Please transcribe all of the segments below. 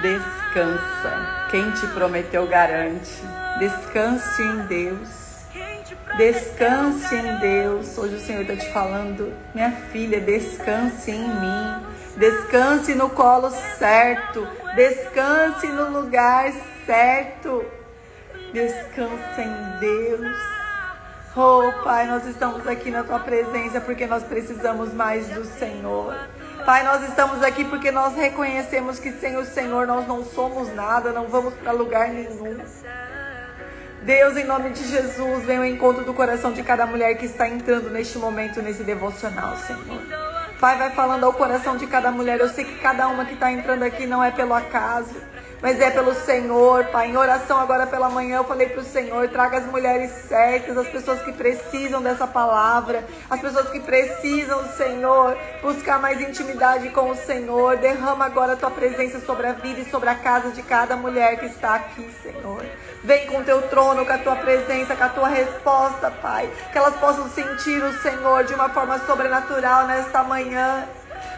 Descansa. Quem te prometeu garante. Descanse em Deus. Descanse em Deus. Hoje o Senhor está te falando, minha filha, descanse em mim. Descanse no colo certo. Descanse no lugar certo. Descanse em Deus. Oh, Pai, nós estamos aqui na Tua presença porque nós precisamos mais do Senhor. Pai, nós estamos aqui porque nós reconhecemos que sem o Senhor nós não somos nada, não vamos para lugar nenhum. Deus, em nome de Jesus, venha ao encontro do coração de cada mulher que está entrando neste momento, nesse devocional, Senhor. Pai, vai falando ao coração de cada mulher. Eu sei que cada uma que está entrando aqui não é pelo acaso, mas é pelo Senhor, Pai. Em oração agora pela manhã eu falei para o Senhor, traga as mulheres certas, as pessoas que precisam dessa palavra, as pessoas que precisam, Senhor, buscar mais intimidade com o Senhor. Derrama agora a Tua presença sobre a vida e sobre a casa de cada mulher que está aqui, Senhor. Vem com o Teu trono, com a Tua presença, com a Tua resposta, Pai. Que elas possam sentir o Senhor de uma forma sobrenatural nesta manhã.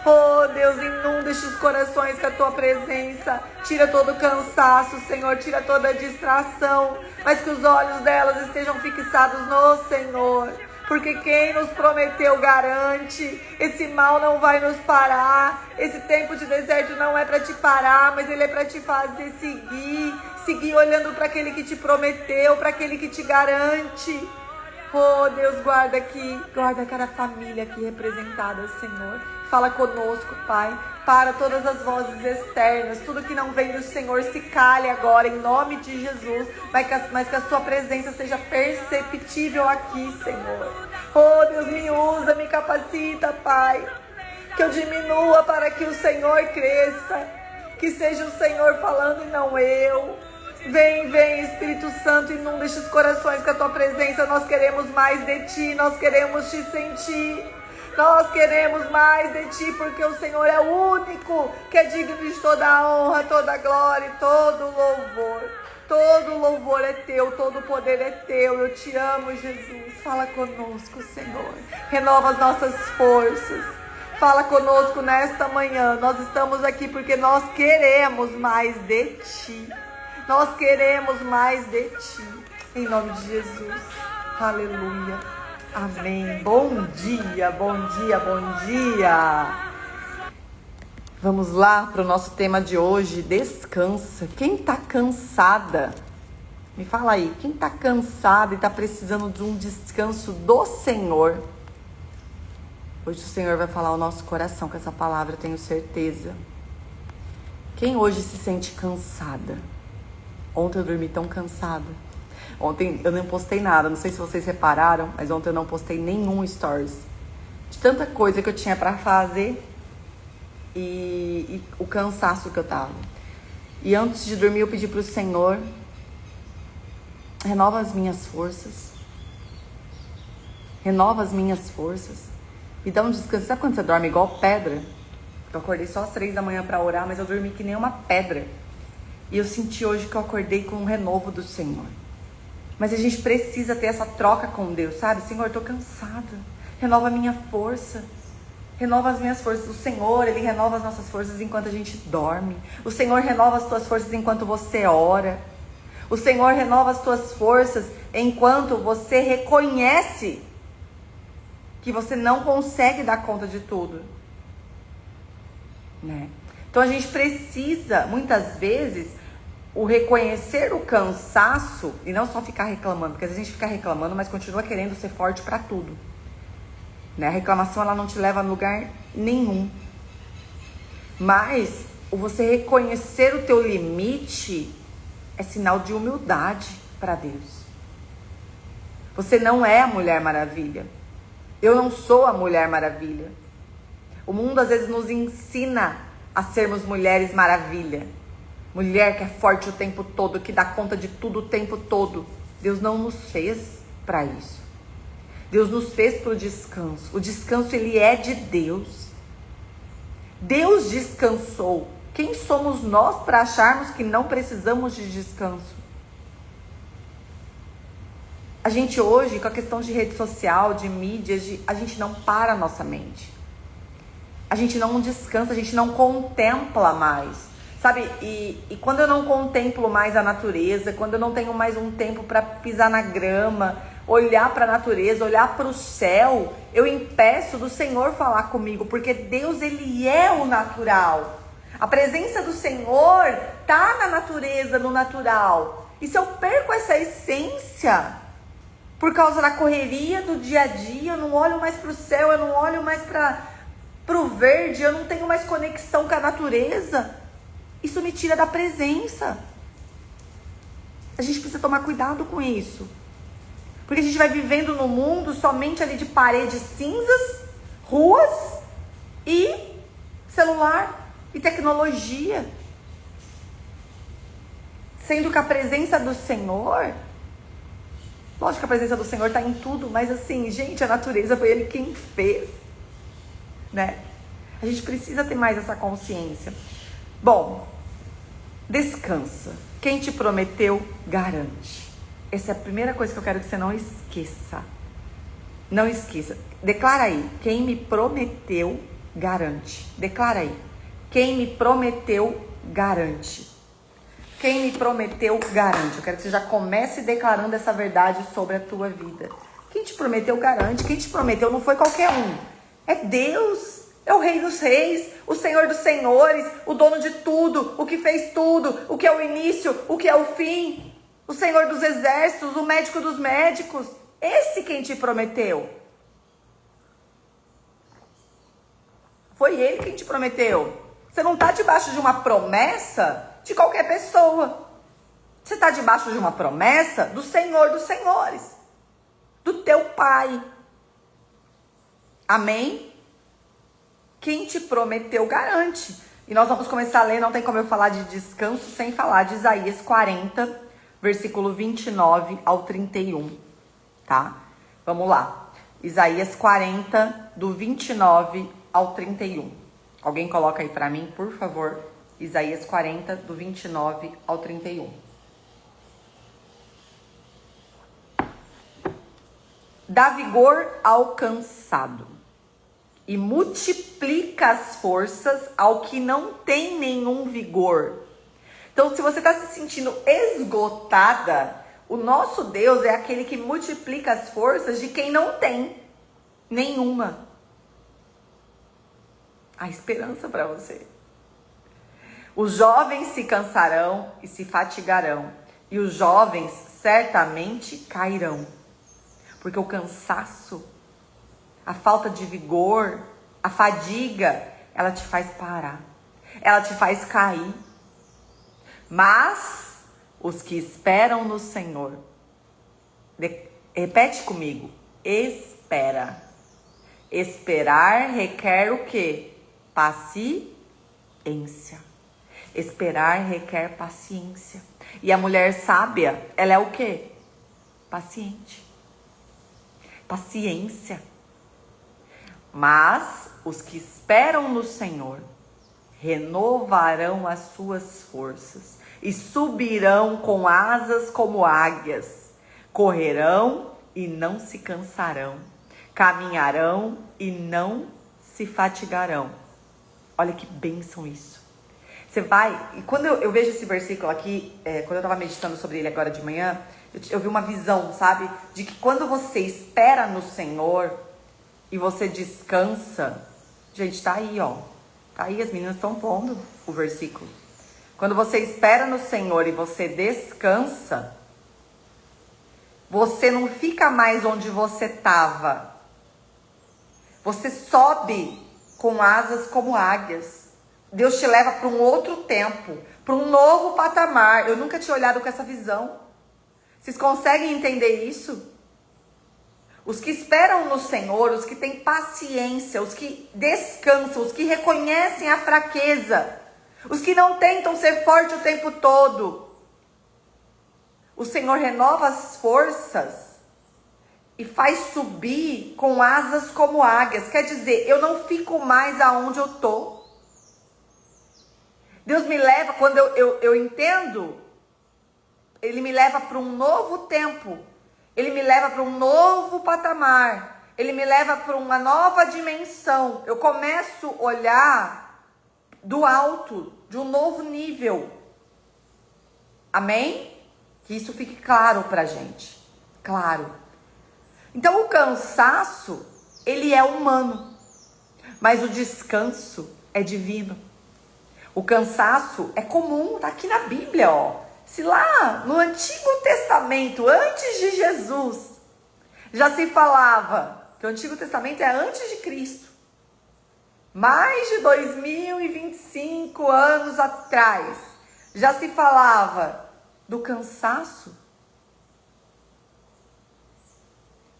Oh, Deus, inunda estes corações com a Tua presença. Tira todo o cansaço, Senhor. Tira toda a distração. Mas que os olhos delas estejam fixados no Senhor. Porque quem nos prometeu garante. Esse mal não vai nos parar. Esse tempo de deserto não é para te parar, mas ele é para te fazer seguir. Seguir olhando para aquele que te prometeu, para aquele que te garante. Oh, Deus, guarda aqui, guarda cada família aqui representada, Senhor. Fala conosco, Pai. Para todas as vozes externas, tudo que não vem do Senhor se cale agora, em nome de Jesus. Mas que a Sua presença seja perceptível aqui, Senhor. Oh, Deus, me usa, me capacita, Pai. Que eu diminua para que o Senhor cresça. Que seja o Senhor falando e não eu. Vem, vem, Espírito Santo, inunda estes corações com a Tua presença. Nós queremos mais de Ti, nós queremos Te sentir. Nós queremos mais de Ti, porque o Senhor é o único que é digno de toda a honra, toda a glória e todo o louvor. Todo o louvor é Teu, todo o poder é Teu. Eu Te amo, Jesus. Fala conosco, Senhor. Renova as nossas forças. Fala conosco nesta manhã. Nós estamos aqui porque nós queremos mais de Ti. Nós queremos mais de Ti. Em nome de Jesus. Aleluia. Amém. Bom dia, bom dia, bom dia. Vamos lá para o nosso tema de hoje. Descansa. Quem está cansada? Me fala aí. Quem está cansada e está precisando de um descanso do Senhor? Hoje o Senhor vai falar ao nosso coração com essa palavra, eu tenho certeza. Quem hoje se sente cansada? Ontem eu dormi tão cansada. Ontem eu não postei nada, não sei se vocês repararam, mas ontem eu não postei nenhum stories. De tanta coisa que eu tinha pra fazer e o cansaço que eu tava. E antes de dormir eu pedi pro Senhor, renova as minhas forças. Renova as minhas forças. Me dá um descanso. Sabe quando você dorme igual pedra? Eu acordei só às 3 da manhã pra orar, mas eu dormi que nem uma pedra. E eu senti hoje que eu acordei com um renovo do Senhor. Mas a gente precisa ter essa troca com Deus, sabe? Senhor, eu tô cansada. Renova a minha força. Renova as minhas forças. O Senhor, Ele renova as nossas forças enquanto a gente dorme. O Senhor renova as tuas forças enquanto você ora. O Senhor renova as tuas forças enquanto você reconhece que você não consegue dar conta de tudo. Né? Então a gente precisa, muitas vezes, o reconhecer o cansaço e não só ficar reclamando, porque às vezes a gente fica reclamando, mas continua querendo ser forte para tudo. Né? A reclamação ela não te leva a lugar nenhum. Mas você reconhecer o teu limite é sinal de humildade para Deus. Você não é a Mulher Maravilha. Eu não sou a Mulher Maravilha. O mundo às vezes nos ensina a sermos mulheres maravilha. Mulher que é forte o tempo todo, que dá conta de tudo o tempo todo. Deus não nos fez para isso. Deus nos fez para o descanso. O descanso, ele é de Deus. Deus descansou. Quem somos nós para acharmos que não precisamos de descanso? A gente hoje, com a questão de rede social, de mídias, a gente não para a nossa mente. A gente não descansa, a gente não contempla mais. Sabe, e quando eu não contemplo mais a natureza, quando eu não tenho mais um tempo para pisar na grama, olhar para a natureza, olhar para o céu, eu impeço do Senhor falar comigo, porque Deus, Ele é o natural. A presença do Senhor tá na natureza, no natural. E se eu perco essa essência, por causa da correria do dia a dia, eu não olho mais para o céu, eu não olho mais para o verde, eu não tenho mais conexão com a natureza, isso me tira da presença. A gente precisa tomar cuidado com isso. Porque a gente vai vivendo no mundo somente ali de paredes cinzas, ruas e celular e tecnologia. Sendo que a presença do Senhor, lógico que a presença do Senhor está em tudo, mas assim, gente, a natureza foi Ele quem fez, né? A gente precisa ter mais essa consciência. Bom, descansa. Quem te prometeu, garante. Essa é a primeira coisa que eu quero que você não esqueça. Não esqueça. Declara aí. Quem me prometeu, garante. Declara aí. Quem me prometeu, garante. Quem me prometeu, garante. Eu quero que você já comece declarando essa verdade sobre a tua vida. Quem te prometeu, garante. Quem te prometeu não foi qualquer um. É Deus. É o Rei dos Reis, o Senhor dos Senhores, o dono de tudo, o que fez tudo, o que é o início, o que é o fim, o Senhor dos Exércitos, o médico dos médicos. Esse quem te prometeu. Foi Ele quem te prometeu. Você não está debaixo de uma promessa de qualquer pessoa. Você está debaixo de uma promessa do Senhor dos Senhores, do teu Pai. Amém? Quem te prometeu, garante. E nós vamos começar a ler, não tem como eu falar de descanso sem falar de Isaías 40, versículo 29 ao 31, tá? Vamos lá. Isaías 40, do 29 ao 31. Alguém coloca aí pra mim, por favor. Isaías 40, do 29 ao 31. Dá vigor ao cansado e multiplica as forças ao que não tem nenhum vigor. Então, se você está se sentindo esgotada, o nosso Deus é aquele que multiplica as forças de quem não tem nenhuma. Há esperança para você. Os jovens se cansarão e se fatigarão, e os jovens certamente cairão. Porque o cansaço, a falta de vigor, a fadiga, ela te faz parar. Ela te faz cair. Mas os que esperam no Senhor, repete comigo, espera. Esperar requer o quê? Paciência. Esperar requer paciência. E a mulher sábia, ela é o quê? Paciente. Paciência. Mas os que esperam no Senhor renovarão as suas forças e subirão com asas como águias. Correrão e não se cansarão. Caminharão e não se fatigarão. Olha que bênção isso. Você vai... E quando eu vejo esse versículo aqui, quando eu estava meditando sobre ele agora de manhã, eu vi uma visão, sabe? De que quando você espera no Senhor e você descansa... Gente, tá aí, ó. Tá aí, as meninas estão pondo o versículo. Quando você espera no Senhor e você descansa, você não fica mais onde você estava. Você sobe com asas como águias. Deus te leva para um outro tempo, para um novo patamar. Eu nunca tinha olhado com essa visão. Vocês conseguem entender isso? Os que esperam no Senhor, os que têm paciência, os que descansam, os que reconhecem a fraqueza, os que não tentam ser forte o tempo todo. O Senhor renova as forças e faz subir com asas como águias. Quer dizer, eu não fico mais aonde eu estou. Deus me leva, quando eu entendo, Ele me leva para um novo tempo. Ele me leva para um novo patamar. Ele me leva para uma nova dimensão. Eu começo a olhar do alto. de um novo nível. Amém? Que isso fique claro pra gente. Claro. Então o cansaço, ele é humano, mas o descanso é divino. O cansaço é comum, tá aqui na Bíblia, ó. Se lá no Antigo Testamento, antes de Jesus, já se falava que o Antigo Testamento é antes de Cristo. Mais de 2025 anos atrás, já se falava do cansaço,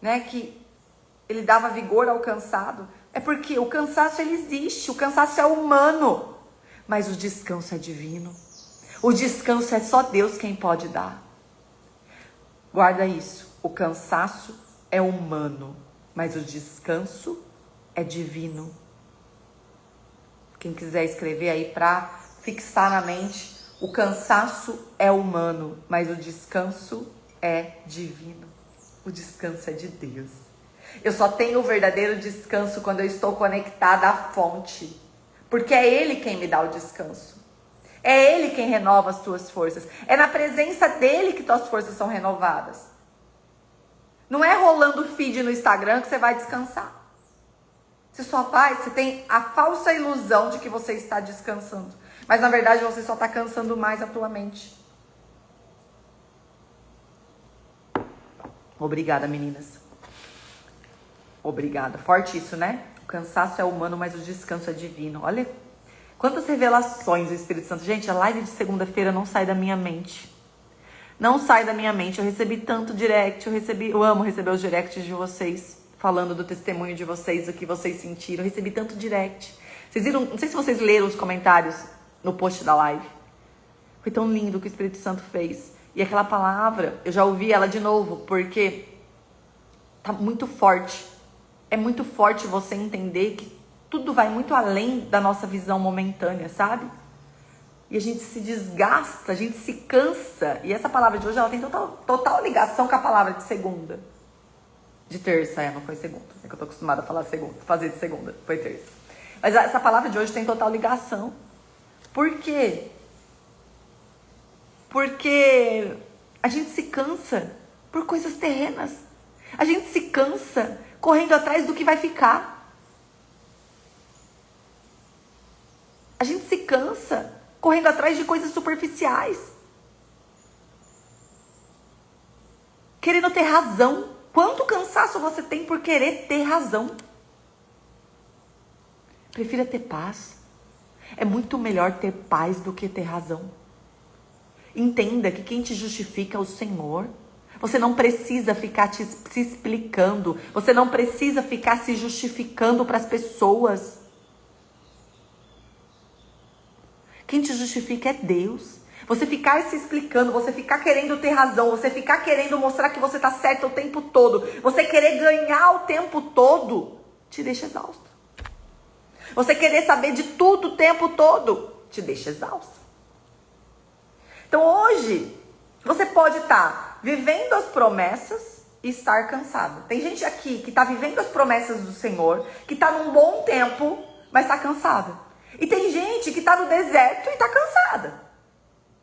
né? Que ele dava vigor ao cansado. É porque o cansaço, ele existe, o cansaço é humano, mas o descanso é divino. O descanso é só Deus quem pode dar. Guarda isso, o cansaço é humano, mas o descanso é divino. Quem quiser escrever aí para fixar na mente, o cansaço é humano, mas o descanso é divino. O descanso é de Deus. Eu só tenho o verdadeiro descanso quando eu estou conectada à fonte, porque é Ele quem me dá o descanso. É Ele quem renova as tuas forças. É na presença dEle que tuas forças são renovadas. Não é rolando feed no Instagram que você vai descansar. Você tem a falsa ilusão de que você está descansando. Mas na verdade você só está cansando mais a tua mente. Obrigada, meninas. Obrigada. Forte isso, né? O cansaço é humano, mas o descanso é divino. Olha quantas revelações do Espírito Santo. Gente, a live de segunda-feira não sai da minha mente. Não sai da minha mente. Eu recebi tanto direct. Eu amo receber os directs de vocês, falando do testemunho de vocês, do que vocês sentiram. Eu recebi tanto direct. Vocês viram? Não sei se vocês leram os comentários no post da live. Foi tão lindo o que o Espírito Santo fez. E aquela palavra, eu já ouvi ela de novo, porque tá muito forte. É muito forte você entender que tudo vai muito além da nossa visão momentânea, sabe? E a gente se desgasta, a gente se cansa. E essa palavra de hoje, ela tem total ligação com a palavra de segunda. De terça, não foi segunda. É que eu tô acostumada a falar segunda, fazer de segunda, foi terça. Mas essa palavra de hoje tem total ligação. Por quê? Porque a gente se cansa por coisas terrenas. A gente se cansa correndo atrás do que vai ficar. A gente se cansa correndo atrás de coisas superficiais. Querendo ter razão. Quanto cansaço você tem por querer ter razão? Prefira ter paz. É muito melhor ter paz do que ter razão. Entenda que quem te justifica é o Senhor. Você não precisa ficar se explicando. Você não precisa ficar se justificando para as pessoas. Quem te justifica é Deus. Você ficar se explicando, você ficar querendo ter razão, você ficar querendo mostrar que você está certo o tempo todo, você querer ganhar o tempo todo, te deixa exausto. Você querer saber de tudo o tempo todo, te deixa exausto. Então hoje, você pode estar vivendo as promessas e estar cansado. Tem gente aqui que está vivendo as promessas do Senhor, que está num bom tempo, mas está cansada. E tem gente que está no deserto e está cansada.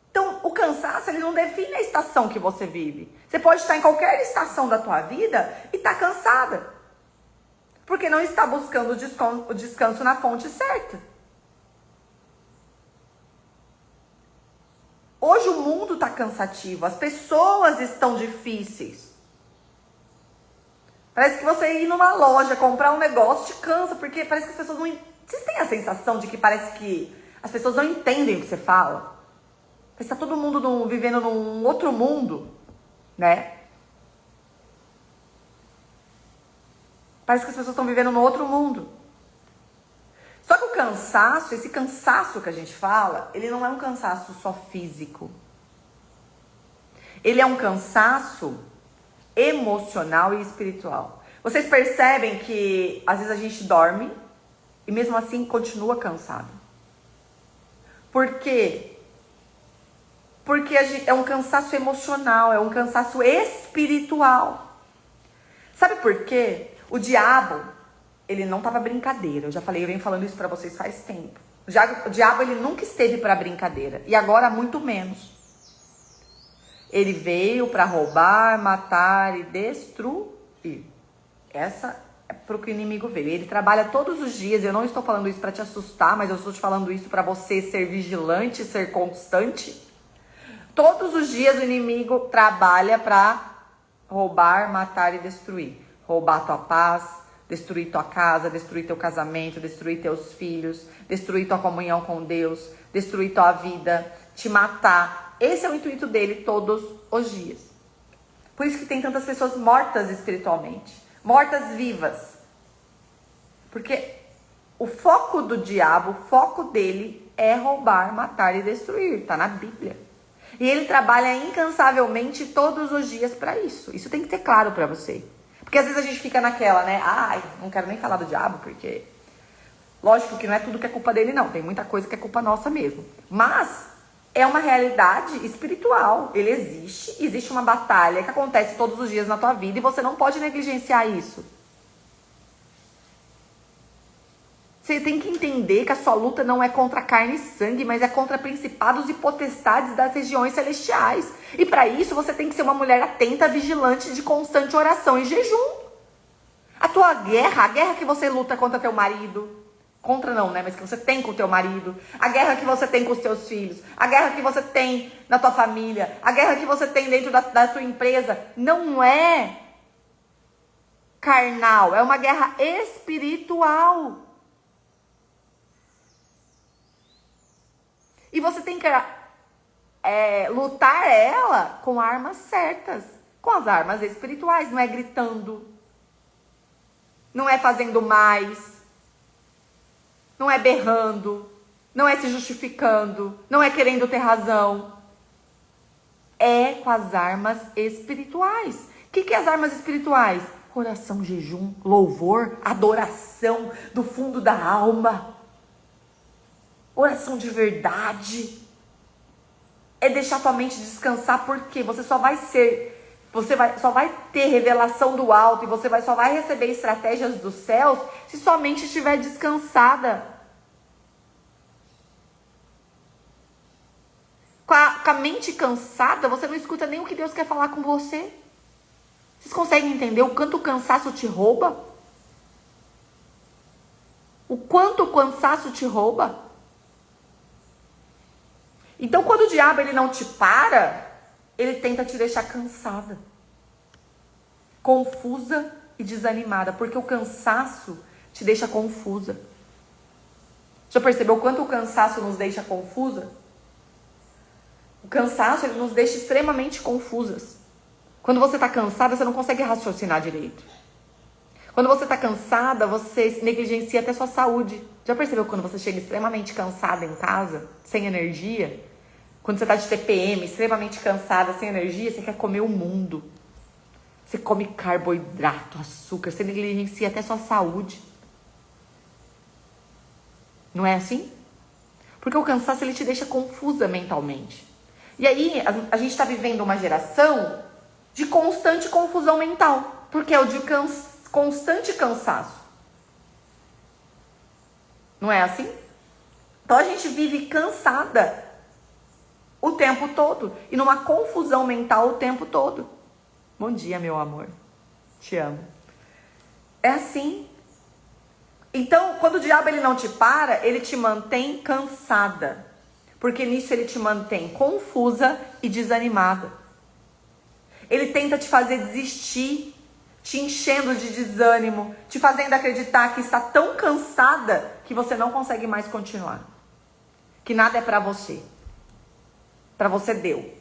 Então, o cansaço, ele não define a estação que você vive. Você pode estar em qualquer estação da tua vida e estar cansada. Porque não está buscando o descanso na fonte certa. Hoje o mundo está cansativo, as pessoas estão difíceis. Parece que você ir numa loja, comprar um negócio, te cansa, porque parece que as pessoas não... Vocês têm a sensação de que parece que as pessoas não entendem o que você fala? Está todo mundo vivendo num outro mundo, né? Parece que as pessoas estão vivendo num outro mundo. Só que o cansaço, esse cansaço que a gente fala, ele não é um cansaço só físico. Ele é um cansaço emocional e espiritual. Vocês percebem que às vezes a gente dorme e mesmo assim continua cansado. Por quê? Porque é um cansaço emocional, é um cansaço espiritual. Sabe por quê? O diabo, ele não tava brincadeira. Eu já falei, eu venho falando isso pra vocês faz tempo. O diabo, ele nunca esteve para brincadeira. E agora, muito menos. Ele veio para roubar, matar e destruir. Essa é pro que o inimigo veio. Ele trabalha todos os dias. Eu não estou falando isso para te assustar, mas eu estou te falando isso para você ser vigilante, ser constante. Todos os dias o inimigo trabalha para roubar, matar e destruir. Roubar tua paz, destruir tua casa, destruir teu casamento, destruir teus filhos, destruir tua comunhão com Deus, destruir tua vida, te matar. Esse é o intuito dele todos os dias. Por isso que tem tantas pessoas mortas espiritualmente, mortas vivas. Porque o foco do diabo, o foco dele é roubar, matar e destruir. Tá na Bíblia. E ele trabalha incansavelmente todos os dias para isso. Isso tem que ter claro para você. Porque às vezes a gente fica naquela, né? Ai, não quero nem falar do diabo, porque... Lógico que não é tudo que é culpa dele, não. Tem muita coisa que é culpa nossa mesmo. Mas é uma realidade espiritual. Ele existe. Existe uma batalha que acontece todos os dias na tua vida e você não pode negligenciar isso. Você tem que entender que a sua luta não é contra carne e sangue, mas é contra principados e potestades das regiões celestiais. E para isso você tem que ser uma mulher atenta, vigilante, de constante oração e jejum. A tua guerra, a guerra que você luta contra teu marido, contra não, né? Mas que você tem com o teu marido, a guerra que você tem com os teus filhos, a guerra que você tem na tua família, a guerra que você tem dentro da tua empresa, não é carnal, é uma guerra espiritual. E você tem que lutar ela com armas certas, com as armas espirituais. Não é gritando, não é fazendo mais, não é berrando, não é se justificando, não é querendo ter razão. É com as armas espirituais. O que é as armas espirituais? Oração, jejum, louvor, adoração do fundo da alma. Oração de verdade. É deixar tua mente descansar, porque você só vai ter revelação do alto e você só vai receber estratégias dos céus se sua mente estiver descansada. Com a mente cansada, você não escuta nem o que Deus quer falar com você. Vocês conseguem entender o quanto o cansaço te rouba? O quanto o cansaço te rouba? Então, quando o diabo ele não te para, ele tenta te deixar cansada, confusa e desanimada, porque o cansaço te deixa confusa. Já percebeu quanto o cansaço nos deixa confusa? O cansaço ele nos deixa extremamente confusas. Quando você está cansada, você não consegue raciocinar direito. Quando você está cansada, você negligencia até sua saúde. Já percebeu quando você chega extremamente cansada em casa, sem energia? Quando você está de TPM, extremamente cansada, sem energia, você quer comer o mundo. Você come carboidrato, açúcar, você negligencia até sua saúde. Não é assim? Porque o cansaço ele te deixa confusa mentalmente. E aí, a gente está vivendo uma geração de constante confusão mental. Porque é o de constante cansaço. Não é assim? Então a gente vive cansada o tempo todo. E numa confusão mental o tempo todo. Bom dia, meu amor. Te amo. É assim. Então, quando o diabo ele não te para, ele te mantém cansada. Porque nisso ele te mantém confusa e desanimada. Ele tenta te fazer desistir, te enchendo de desânimo, te fazendo acreditar que está tão cansada que você não consegue mais continuar. Que nada é pra você. Pra você deu.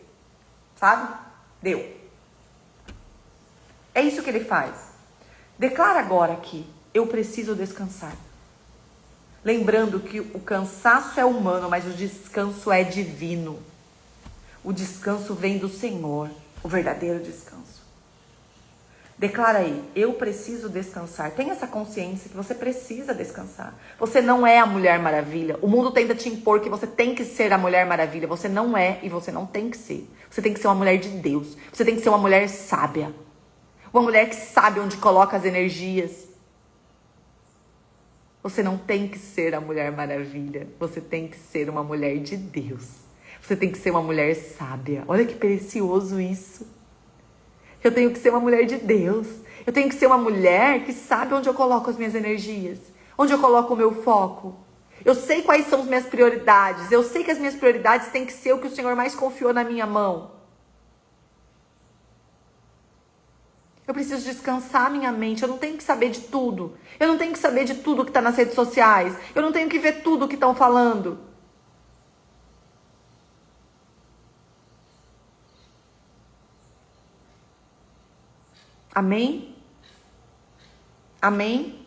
Sabe? Deu. É isso que ele faz. Declara agora que eu preciso descansar. Lembrando que o cansaço é humano, mas o descanso é divino. O descanso vem do Senhor, o verdadeiro descanso. Declara aí, eu preciso descansar. Tenha essa consciência que você precisa descansar. Você não é a Mulher Maravilha. O mundo tenta te impor que você tem que ser a Mulher Maravilha. Você não é e você não tem que ser. Você tem que ser uma mulher de Deus. Você tem que ser uma mulher sábia. Uma mulher que sabe onde coloca as energias. Você não tem que ser a Mulher Maravilha. Você tem que ser uma mulher de Deus. Você tem que ser uma mulher sábia. Olha que precioso isso. Eu tenho que ser uma mulher de Deus. Eu tenho que ser uma mulher que sabe onde eu coloco as minhas energias. Onde eu coloco o meu foco. Eu sei quais são as minhas prioridades. Eu sei que as minhas prioridades têm que ser o que o Senhor mais confiou na minha mão. Eu preciso descansar a minha mente. Eu não tenho que saber de tudo. Eu não tenho que saber de tudo que está nas redes sociais. Eu não tenho que ver tudo o que estão falando. Amém? Amém?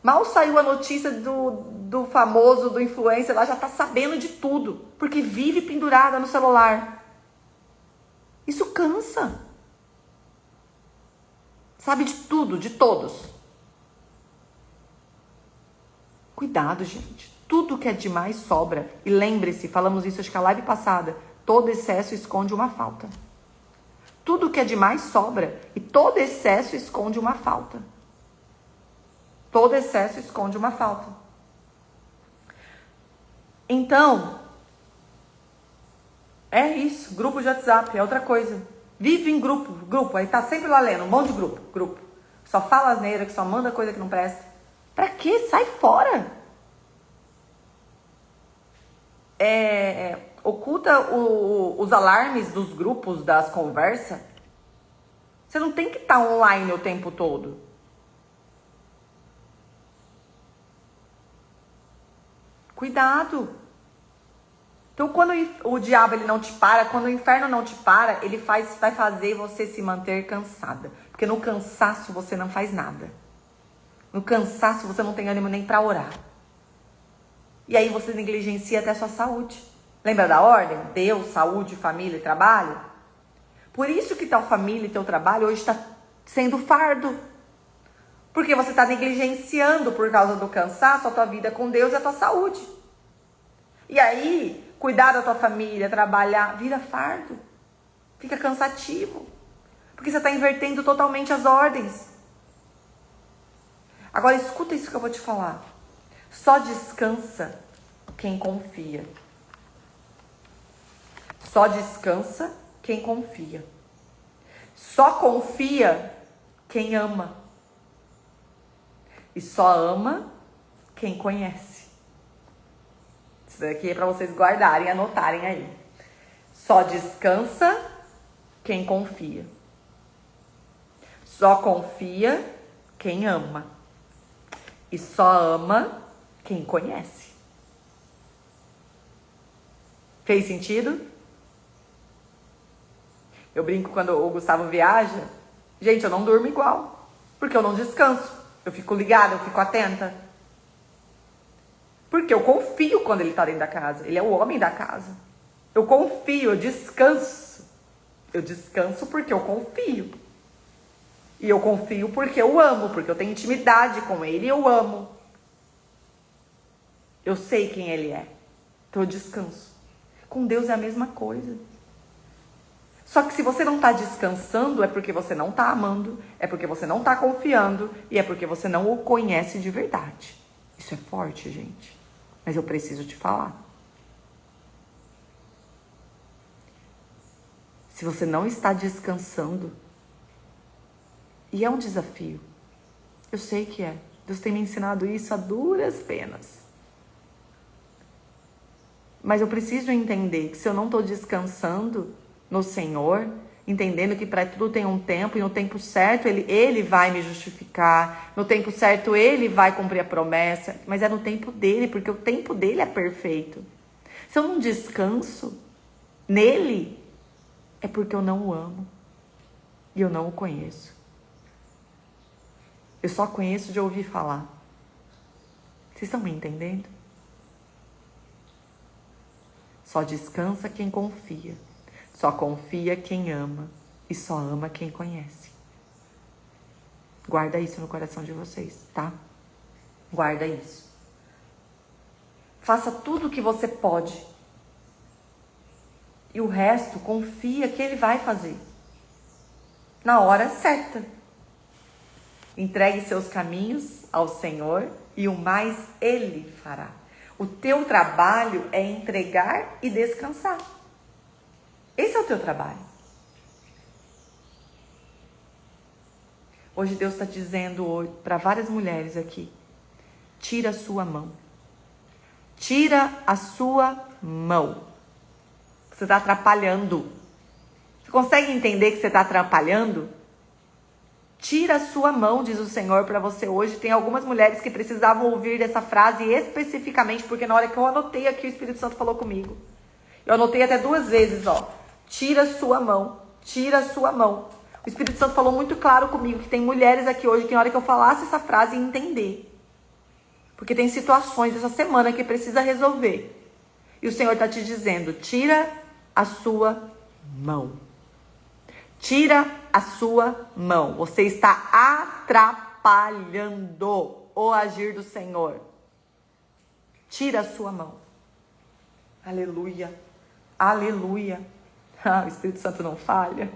Mal saiu a notícia do famoso, do influencer, ela já tá sabendo de tudo. Porque vive pendurada no celular. Isso cansa. Sabe de tudo, de todos. Cuidado, gente. Tudo que é demais sobra. E lembre-se, falamos isso acho que a live passada. Todo excesso esconde uma falta. Tudo que é demais sobra. E todo excesso esconde uma falta. Todo excesso esconde uma falta. Então, é isso. Grupo de WhatsApp é outra coisa. Vive em grupo. Aí tá sempre lá lendo. Um monte de grupo. Só fala asneira, que só manda coisa que não presta. Pra quê? Sai fora. Oculta os alarmes dos grupos, das conversas. Você não tem que estar online o tempo todo. Cuidado. Então, quando o diabo ele não te para, quando o inferno não te para, ele vai fazer você se manter cansada. Porque no cansaço você não faz nada. No cansaço você não tem ânimo nem para orar. E aí você negligencia até a sua saúde. Lembra da ordem? Deus, saúde, família e trabalho? Por isso que tua família e teu trabalho hoje está sendo fardo. Porque você está negligenciando por causa do cansaço a tua vida com Deus e a tua saúde. E aí, cuidar da tua família, trabalhar, vira fardo. Fica cansativo. Porque você está invertendo totalmente as ordens. Agora escuta isso que eu vou te falar. Só descansa quem confia. Só descansa quem confia. Só confia quem ama. E só ama quem conhece. Isso daqui é para vocês guardarem, anotarem aí. Só descansa quem confia. Só confia quem ama. E só ama quem conhece. Fez sentido? Eu brinco quando o Gustavo viaja. Gente, eu não durmo igual. Porque eu não descanso. Eu fico ligada, eu fico atenta. Porque eu confio quando ele tá dentro da casa. Ele é o homem da casa. Eu confio, eu descanso. Eu descanso porque eu confio. E eu confio porque eu amo. Porque eu tenho intimidade com ele e eu amo. Eu sei quem ele é. Então eu descanso. Com Deus é a mesma coisa. Só que se você não está descansando, é porque você não está amando, é porque você não está confiando e é porque você não o conhece de verdade. Isso é forte, gente. Mas eu preciso te falar. Se você não está descansando, e é um desafio, eu sei que é. Deus tem me ensinado isso a duras penas. Mas eu preciso entender que se eu não estou descansando no Senhor, entendendo que para tudo tem um tempo, e no tempo certo ele vai me justificar, no tempo certo ele vai cumprir a promessa, mas é no tempo dele, porque o tempo dele é perfeito. Se eu não descanso nele, é porque eu não o amo e eu não o conheço. Eu só conheço de ouvir falar. Vocês estão me entendendo? Só descansa quem confia. Só confia quem ama e só ama quem conhece. Guarda isso no coração de vocês, tá? Guarda isso. Faça tudo o que você pode. E o resto, confia que ele vai fazer. Na hora certa. Entregue seus caminhos ao Senhor e o mais Ele fará. O teu trabalho é entregar e descansar. Esse é o teu trabalho. Hoje Deus está dizendo para várias mulheres aqui: tira a sua mão. Tira a sua mão. Você está atrapalhando. Você consegue entender que você está atrapalhando? Tira a sua mão, diz o Senhor para você hoje. Tem algumas mulheres que precisavam ouvir essa frase especificamente, porque na hora que eu anotei aqui, o Espírito Santo falou comigo. Eu anotei até 2 vezes, ó. Tira a sua mão. Tira a sua mão. O Espírito Santo falou muito claro comigo que tem mulheres aqui hoje que na hora que eu falasse essa frase iam entender. Porque tem situações essa semana que precisa resolver. E o Senhor está te dizendo: tira a sua mão. Tira a sua mão. Você está atrapalhando o agir do Senhor. Tira a sua mão. Aleluia. Aleluia. O Espírito Santo não falha.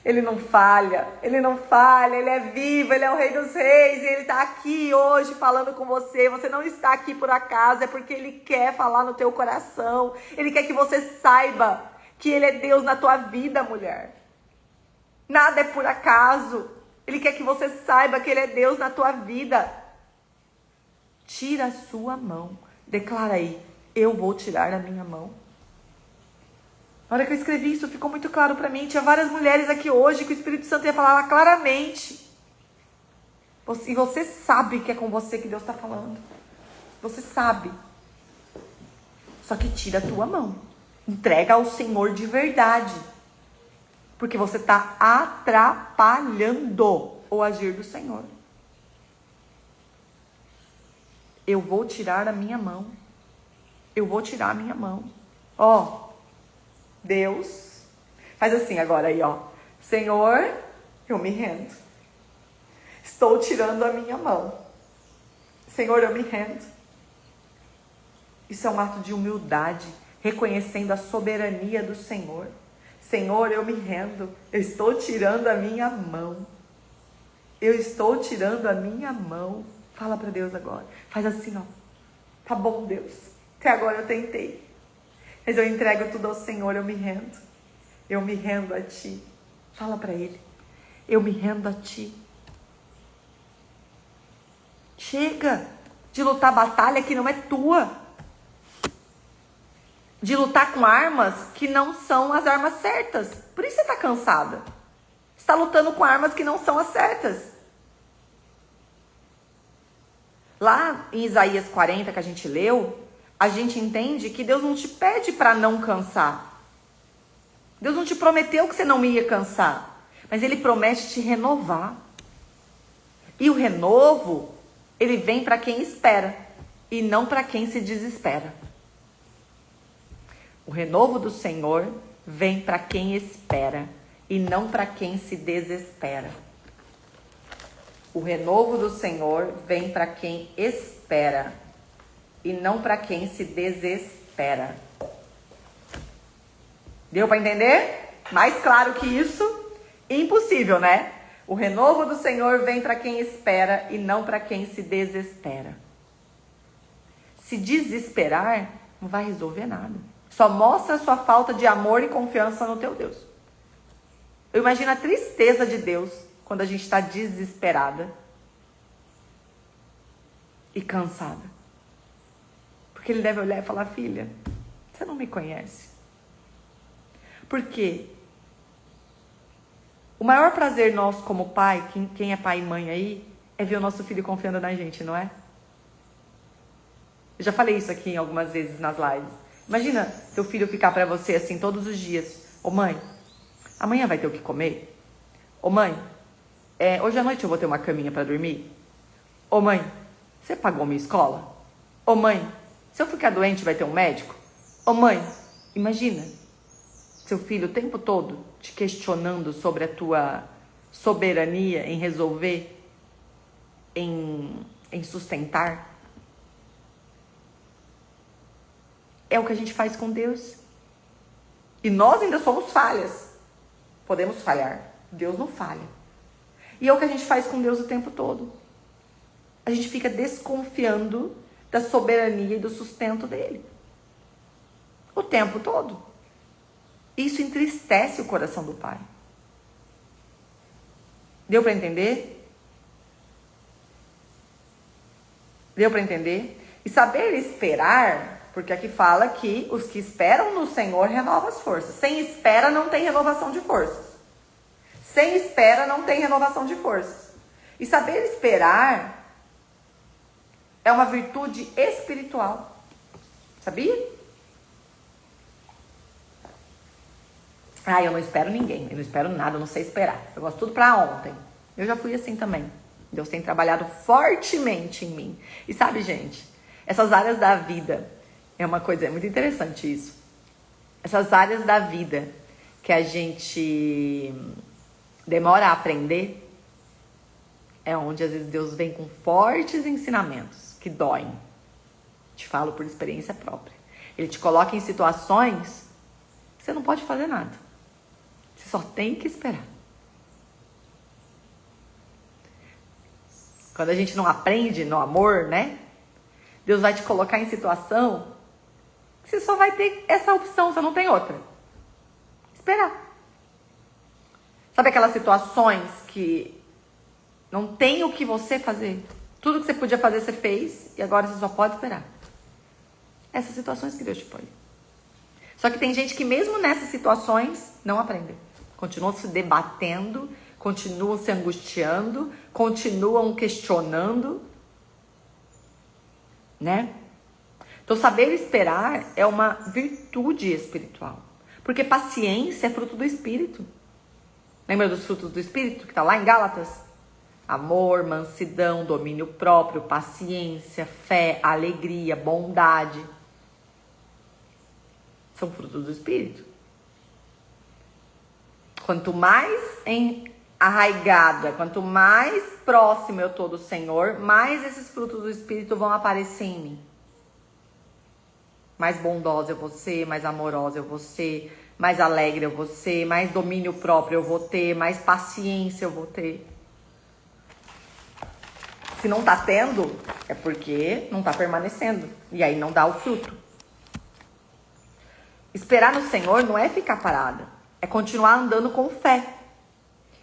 Ele não falha, ele não falha, ele é vivo, ele é o Rei dos Reis, e ele está aqui hoje falando com você. Você não está aqui por acaso, é porque ele quer falar no teu coração. Ele quer que você saiba que ele é Deus na tua vida, mulher. Nada é por acaso. Ele quer que você saiba que ele é Deus na tua vida. Tira a sua mão. Declara aí: eu vou tirar a minha mão. Na hora que eu escrevi isso, ficou muito claro para mim. Tinha várias mulheres aqui hoje que o Espírito Santo ia falar lá claramente. E você sabe que é com você que Deus está falando. Você sabe. Só que tira a tua mão. Entrega ao Senhor de verdade. Porque você está atrapalhando o agir do Senhor. Eu vou tirar a minha mão. Eu vou tirar a minha mão. Ó. Deus, faz assim agora aí, ó. Senhor, eu me rendo. Estou tirando a minha mão. Senhor, eu me rendo. Isso é um ato de humildade, reconhecendo a soberania do Senhor. Senhor, eu me rendo. Eu estou tirando a minha mão. Eu estou tirando a minha mão. Fala para Deus agora. Faz assim, ó. Tá bom, Deus. Até agora eu tentei. Mas eu entrego tudo ao Senhor, eu me rendo. Eu me rendo a Ti. Fala para Ele. Eu me rendo a Ti. Chega de lutar batalha que não é tua. De lutar com armas que não são as armas certas. Por isso você está cansada. Você está lutando com armas que não são as certas. Lá em Isaías 40 que a gente leu, a gente entende que Deus não te pede para não cansar. Deus não te prometeu que você não ia cansar. Mas Ele promete te renovar. E o renovo, ele vem para quem espera. E não para quem se desespera. O renovo do Senhor vem para quem espera. E não para quem se desespera. O renovo do Senhor vem para quem espera. E não para quem se desespera. Deu para entender? Mais claro que isso, impossível, né? O renovo do Senhor vem para quem espera e não para quem se desespera. Se desesperar, não vai resolver nada. Só mostra a sua falta de amor e confiança no teu Deus. Eu imagino a tristeza de Deus quando a gente está desesperada e cansada. Porque Ele deve olhar e falar: filha, você não me conhece. Por quê? O maior prazer nosso como pai, quem é pai e mãe aí, é ver o nosso filho confiando na gente, não é? Eu já falei isso aqui algumas vezes nas lives. Imagina teu filho ficar pra você assim todos os dias: ô mãe, amanhã vai ter o que comer? Ô mãe, hoje à noite eu vou ter uma caminha pra dormir? Ô mãe, você pagou minha escola? Ô mãe, se eu ficar doente, vai ter um médico? Ô mãe, imagina seu filho o tempo todo te questionando sobre a tua soberania em resolver, em sustentar. É o que a gente faz com Deus. E nós ainda somos falhas. Podemos falhar. Deus não falha. E é o que a gente faz com Deus o tempo todo. A gente fica desconfiando da soberania e do sustento dele. O tempo todo. Isso entristece o coração do Pai. Deu para entender? Deu para entender? E saber esperar, porque aqui fala que os que esperam no Senhor renovam as forças. Sem espera não tem renovação de forças. Sem espera não tem renovação de forças. E saber esperar é uma virtude espiritual. Sabia? Eu não espero ninguém, eu não espero nada, eu não sei esperar. Eu gosto tudo pra ontem. Eu já fui assim também. Deus tem trabalhado fortemente em mim. E sabe, gente, essas áreas da vida, é uma coisa, é muito interessante isso. Essas áreas da vida que a gente demora a aprender, é onde às vezes Deus vem com fortes ensinamentos que doem. Te falo por experiência própria. Ele te coloca em situações que você não pode fazer nada. Você só tem que esperar. Quando a gente não aprende no amor, né? Deus vai te colocar em situação que você só vai ter essa opção, você não tem outra. Esperar. Sabe aquelas situações que não tem o que você fazer? Tudo que você podia fazer, você fez e agora você só pode esperar. Essas situações que Deus te põe. Só que tem gente que mesmo nessas situações não aprende. Continuam se debatendo, continuam se angustiando, continuam questionando, né? Então saber esperar é uma virtude espiritual. Porque paciência é fruto do Espírito. Lembra dos frutos do Espírito que está lá em Gálatas? Amor, mansidão, domínio próprio, paciência, fé, alegria, bondade. São frutos do Espírito. Quanto mais arraigada, quanto mais próximo eu estou do Senhor, mais esses frutos do Espírito vão aparecer em mim. Mais bondosa eu vou ser, mais amorosa eu vou ser, mais alegre eu vou ser, mais domínio próprio eu vou ter, mais paciência eu vou ter. Se não tá tendo, é porque não tá permanecendo. E aí não dá o fruto. Esperar no Senhor não é ficar parada. É continuar andando com fé.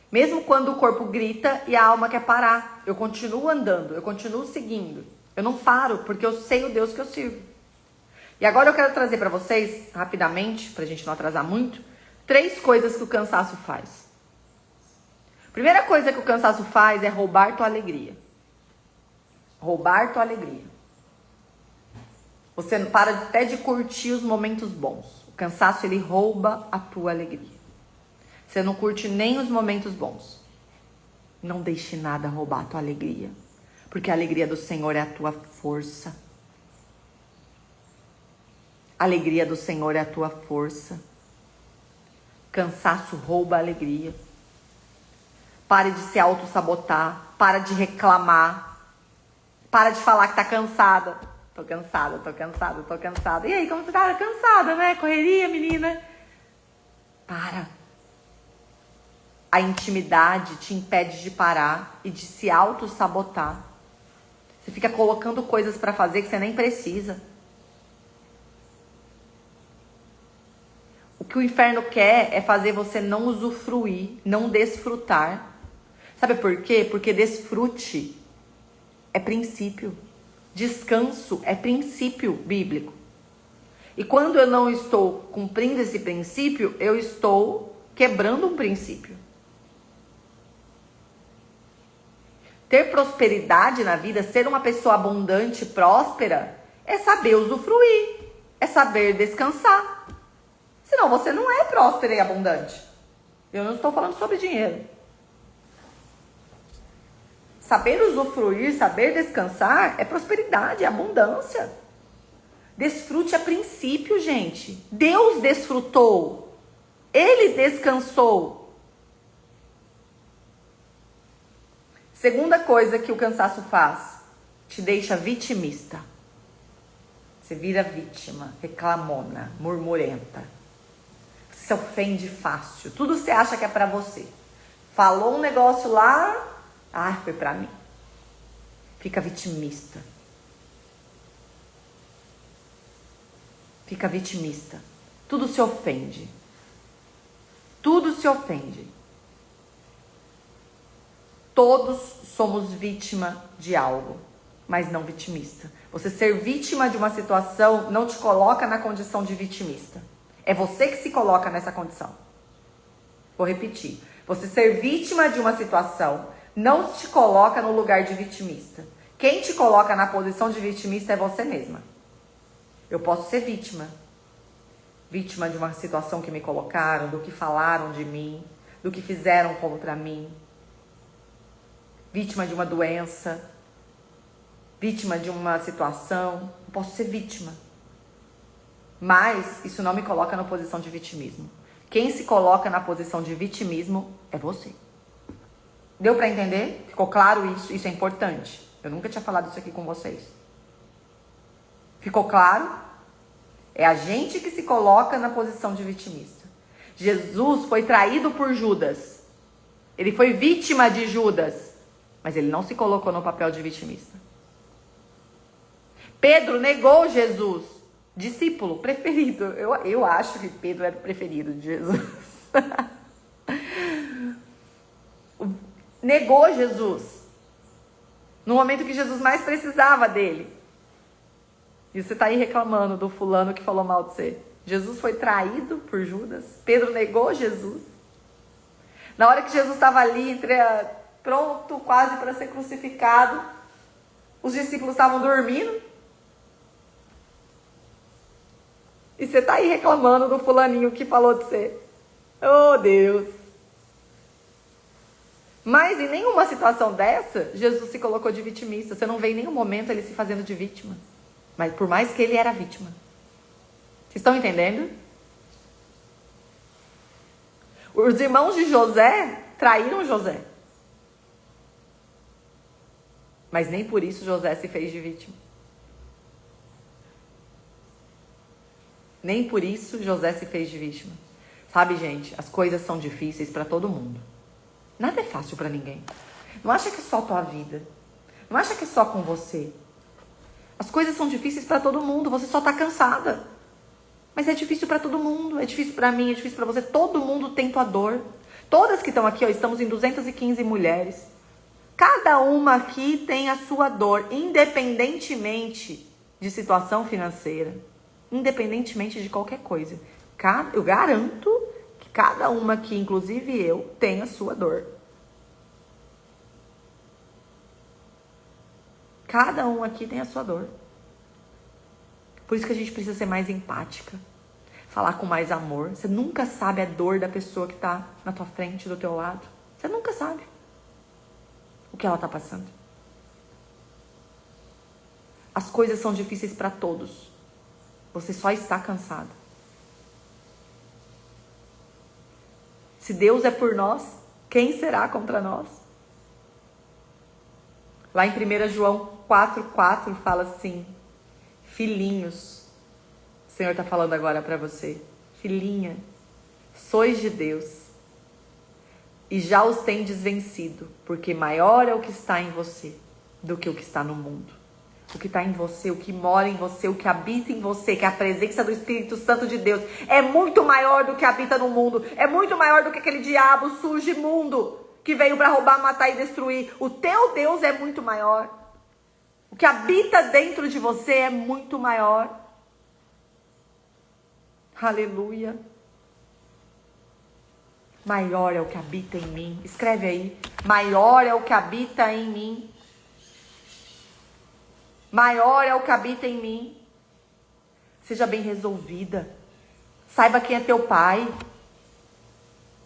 Mesmo quando o corpo grita e a alma quer parar. Eu continuo andando, eu continuo seguindo. Eu não paro, porque eu sei o Deus que eu sirvo. E agora eu quero trazer para vocês, rapidamente, pra gente não atrasar muito, 3 coisas que o cansaço faz. Primeira coisa que o cansaço faz é roubar tua alegria. Roubar tua alegria. Você para até de curtir os momentos bons. O cansaço, ele rouba a tua alegria. Você não curte nem os momentos bons. Não deixe nada roubar a tua alegria. Porque a alegria do Senhor é a tua força. A alegria do Senhor é a tua força. Cansaço rouba a alegria. Pare de se auto-sabotar. Para de reclamar. Para de falar que tá cansada. Tô cansada, tô cansada, tô cansada. E aí, como você tá cansada, né? Correria, menina. Para. A intimidade te impede de parar e de se auto-sabotar. Você fica colocando coisas pra fazer que você nem precisa. O que o inferno quer é fazer você não usufruir, não desfrutar. Sabe por quê? Porque desfrute é princípio. Descanso é princípio bíblico. E quando eu não estou cumprindo esse princípio, eu estou quebrando um princípio. Ter prosperidade na vida, ser uma pessoa abundante, próspera, é saber usufruir, é saber descansar. Senão você não é próspera e abundante. Eu não estou falando sobre dinheiro. Saber usufruir, saber descansar é prosperidade, é abundância. Desfrute é princípio, gente. Deus desfrutou. Ele descansou. Segunda coisa que o cansaço faz, te deixa vitimista. Você vira vítima, reclamona, murmurenta. Você se ofende fácil. Tudo você acha que é pra você. Falou um negócio lá, Ah, foi pra mim. Fica vitimista. Fica vitimista. Tudo se ofende. Tudo se ofende. Todos somos vítima de algo, mas não vitimista. Você ser vítima de uma situação não te coloca na condição de vitimista. É você que se coloca nessa condição. Vou repetir. Você ser vítima de uma situação não te coloca no lugar de vitimista. Quem te coloca na posição de vitimista é você mesma. Eu posso ser vítima. Vítima de uma situação que me colocaram, do que falaram de mim, do que fizeram contra mim. Vítima de uma doença. Vítima de uma situação. Eu posso ser vítima. Mas isso não me coloca na posição de vitimismo. Quem se coloca na posição de vitimismo é você. Deu pra entender? Ficou claro isso? Isso é importante. Eu nunca tinha falado isso aqui com vocês. Ficou claro? É a gente que se coloca na posição de vitimista. Jesus foi traído por Judas. Ele foi vítima de Judas. Mas ele não se colocou no papel de vitimista. Pedro negou Jesus. Discípulo preferido. Eu acho que Pedro era o preferido de Jesus. Negou Jesus. No momento que Jesus mais precisava dele. E você está aí reclamando do fulano que falou mal de você. Jesus foi traído por Judas. Pedro negou Jesus. Na hora que Jesus estava ali, pronto, quase para ser crucificado, os discípulos estavam dormindo. E você está aí reclamando do fulaninho que falou de você. Oh, Deus. Mas em nenhuma situação dessa, Jesus se colocou de vitimista. Você não vê em nenhum momento ele se fazendo de vítima. Mas por mais que ele era vítima. Vocês estão entendendo? Os irmãos de José traíram José. Mas nem por isso José se fez de vítima. Nem por isso José se fez de vítima. Sabe, gente, as coisas são difíceis para todo mundo. Nada é fácil para ninguém. Não acha que é só a tua vida. Não acha que é só com você. As coisas são difíceis para todo mundo. Você só tá cansada. Mas é difícil para todo mundo. É difícil para mim, é difícil para você. Todo mundo tem tua dor. Todas que estão aqui, ó, estamos em 215 mulheres. Cada uma aqui tem a sua dor, independentemente de situação financeira. Independentemente de qualquer coisa. Eu garanto que cada uma aqui, inclusive eu, tem a sua dor. Cada um aqui tem a sua dor. Por isso que a gente precisa ser mais empática. Falar com mais amor. Você nunca sabe a dor da pessoa que está na tua frente, do teu lado. Você nunca sabe o que ela está passando. As coisas são difíceis para todos. Você só está cansado. Se Deus é por nós, quem será contra nós? Lá em 1 João 4,4 fala assim: filhinhos, o Senhor está falando agora para você, filhinha, sois de Deus e já os tendes vencido, porque maior é o que está em você do que o que está no mundo. O que está em você, o que mora em você, o que habita em você, que é a presença do Espírito Santo de Deus, é muito maior do que habita no mundo, é muito maior do que aquele diabo sujo imundo que veio para roubar, matar e destruir. O teu Deus é muito maior. O que habita dentro de você é muito maior. Aleluia. Maior é o que habita em mim. Escreve aí. Maior é o que habita em mim. Maior é o que habita em mim. Seja bem resolvida. Saiba quem é teu pai.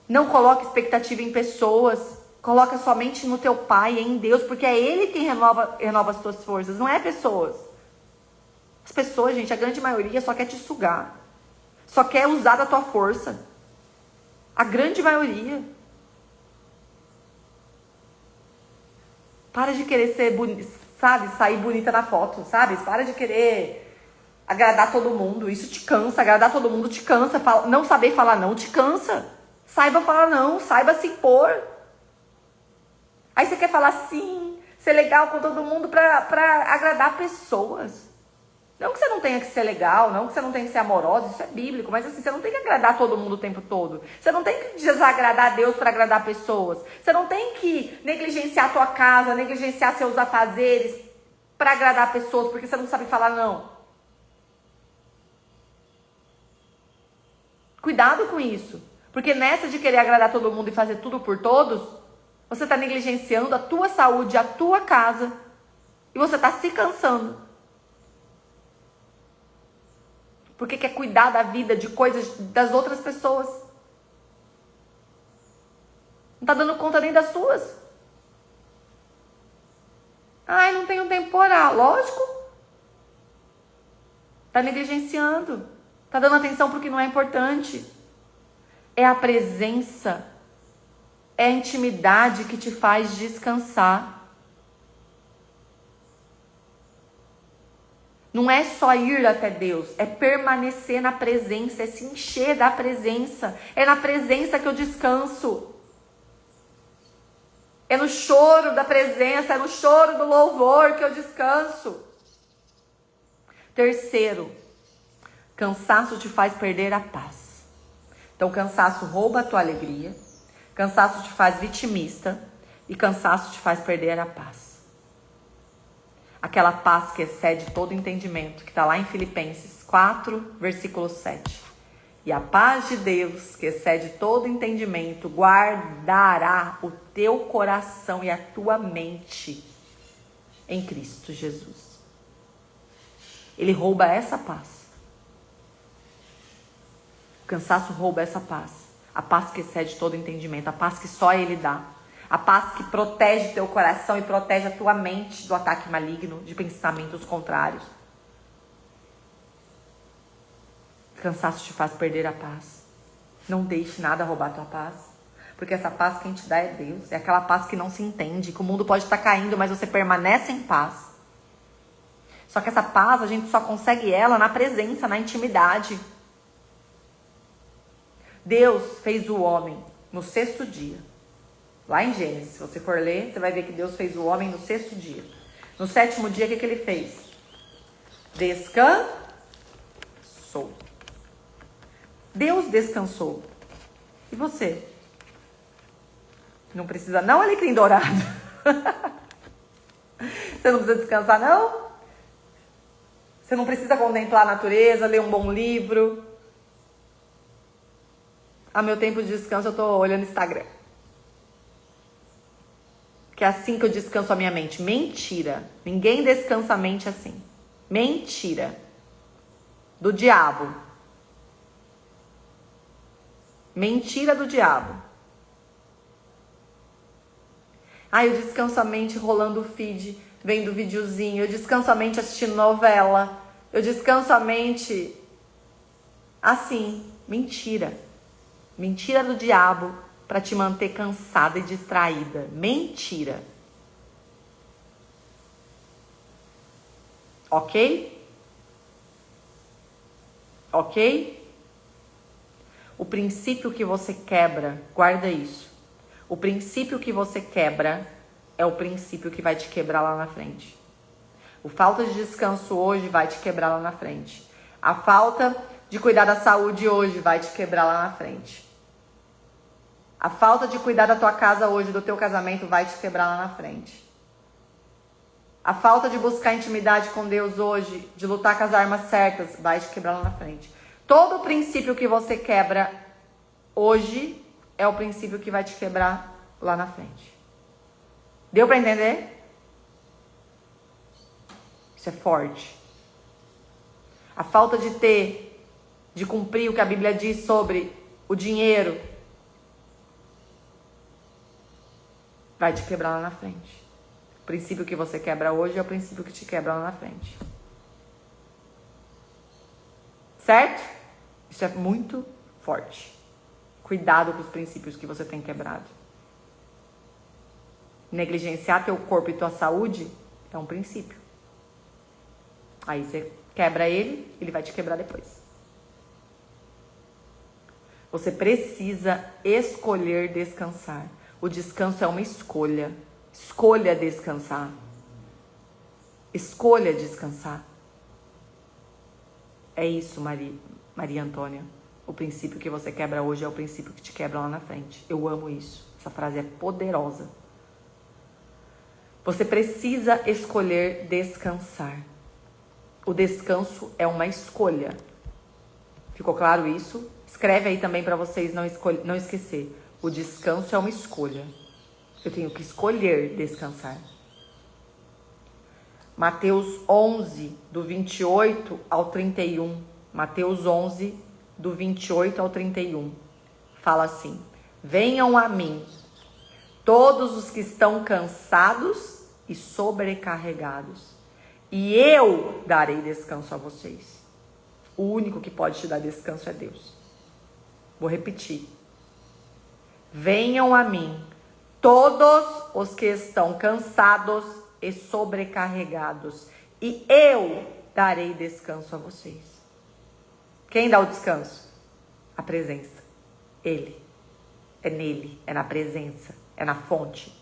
Não coloque expectativa em pessoas. Coloca somente no teu pai, em Deus, porque é Ele quem renova as tuas forças, não é pessoas. As pessoas, gente, a grande maioria só quer te sugar. Só quer usar da tua força. A grande maioria. Para de querer ser bonita, sabe? Sair bonita na foto, sabe? Para de querer agradar todo mundo. Isso te cansa. Agradar todo mundo te cansa. Não saber falar não te cansa. Saiba falar não. Saiba se impor. Aí você quer falar sim, ser legal com todo mundo pra agradar pessoas. Não que você não tenha que ser legal, não que você não tenha que ser amorosa, isso é bíblico, mas assim, você não tem que agradar todo mundo o tempo todo. Você não tem que desagradar Deus para agradar pessoas. Você não tem que negligenciar a tua casa, negligenciar seus afazeres para agradar pessoas, porque você não sabe falar não. Cuidado com isso, porque nessa de querer agradar todo mundo e fazer tudo por todos, você está negligenciando a tua saúde, a tua casa, e você está se cansando. Porque quer cuidar da vida, de coisas das outras pessoas. Não tá dando conta nem das suas. Ai, não tenho tempo para orar. Lógico. Tá negligenciando. Tá dando atenção pro que não é importante. É a presença, é a intimidade que te faz descansar. Não é só ir até Deus, é permanecer na presença, é se encher da presença. É na presença que eu descanso. É no choro da presença, é no choro do louvor que eu descanso. Terceiro, cansaço te faz perder a paz. Então, cansaço rouba a tua alegria, cansaço te faz vitimista e cansaço te faz perder a paz. Aquela paz que excede todo entendimento, que está lá em Filipenses 4, versículo 7. E a paz de Deus, que excede todo entendimento, guardará o teu coração e a tua mente em Cristo Jesus. Ele rouba essa paz. O cansaço rouba essa paz. A paz que excede todo entendimento, a paz que só Ele dá. A paz que protege teu coração e protege a tua mente do ataque maligno, de pensamentos contrários. Cansaço te faz perder a paz. Não deixe nada roubar a tua paz. Porque essa paz quem te dá é Deus. É aquela paz que não se entende, que o mundo pode estar caindo, mas você permanece em paz. Só que essa paz a gente só consegue ela na presença, na intimidade. Deus fez o homem no 6º dia. Lá em Gênesis, se você for ler, você vai ver que Deus fez o homem no 6º dia. No 7º dia, o que ele fez? Descansou. Deus descansou. E você? Não precisa não, alecrim dourado? Você não precisa descansar não? Você não precisa contemplar a natureza, ler um bom livro? A meu tempo de descanso eu tô olhando Instagram. Que é assim que eu descanso a minha mente. Mentira. Ninguém descansa a mente assim. Mentira. Do diabo. Mentira do diabo. Eu descanso a mente rolando o feed, vendo videozinho. Eu descanso a mente assistindo novela. Eu descanso a mente assim. Mentira. Mentira do diabo para te manter cansada e distraída. Mentira. Ok? Ok? O princípio que você quebra, guarda isso. O princípio que você quebra é o princípio que vai te quebrar lá na frente. O falta de descanso hoje vai te quebrar lá na frente. A falta de cuidar da saúde hoje vai te quebrar lá na frente. A falta de cuidar da tua casa hoje, do teu casamento, vai te quebrar lá na frente. A falta de buscar intimidade com Deus hoje, de lutar com as armas certas, vai te quebrar lá na frente. Todo o princípio que você quebra hoje é o princípio que vai te quebrar lá na frente. Deu para entender? Isso é forte. A falta de cumprir o que a Bíblia diz sobre o dinheiro, vai te quebrar lá na frente. O princípio que você quebra hoje é o princípio que te quebra lá na frente. Certo? Isso é muito forte. Cuidado com os princípios que você tem quebrado. Negligenciar teu corpo e tua saúde é um princípio. Aí você quebra ele, ele vai te quebrar depois. Você precisa escolher descansar. O descanso é uma escolha. Escolha descansar. Escolha descansar. É isso, Maria Antônia. O princípio que você quebra hoje é o princípio que te quebra lá na frente. Eu amo isso. Essa frase é poderosa. Você precisa escolher descansar. O descanso é uma escolha. Ficou claro isso? Escreve aí também para vocês não esquecer. O descanso é uma escolha. Eu tenho que escolher descansar. Mateus 11, do 28 ao 31. Mateus 11, do 28 ao 31. Fala assim: venham a mim, todos os que estão cansados e sobrecarregados, e eu darei descanso a vocês. O único que pode te dar descanso é Deus. Vou repetir. Venham a mim, todos os que estão cansados e sobrecarregados, e eu darei descanso a vocês. Quem dá o descanso? A presença. Ele. É nele, é na presença, é na fonte.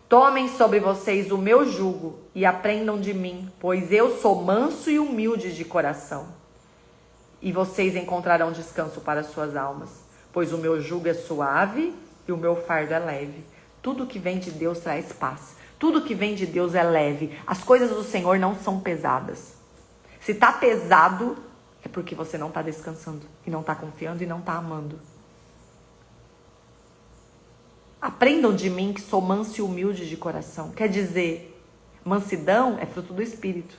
Tomem sobre vocês o meu jugo e aprendam de mim, pois eu sou manso e humilde de coração. E vocês encontrarão descanso para suas almas, pois o meu jugo é suave e o meu fardo é leve. Tudo que vem de Deus traz paz. Tudo que vem de Deus é leve. As coisas do Senhor não são pesadas. Se está pesado, é porque você não está descansando, e não está confiando e não está amando. Aprendam de mim que sou manso e humilde de coração. Quer dizer, mansidão é fruto do Espírito.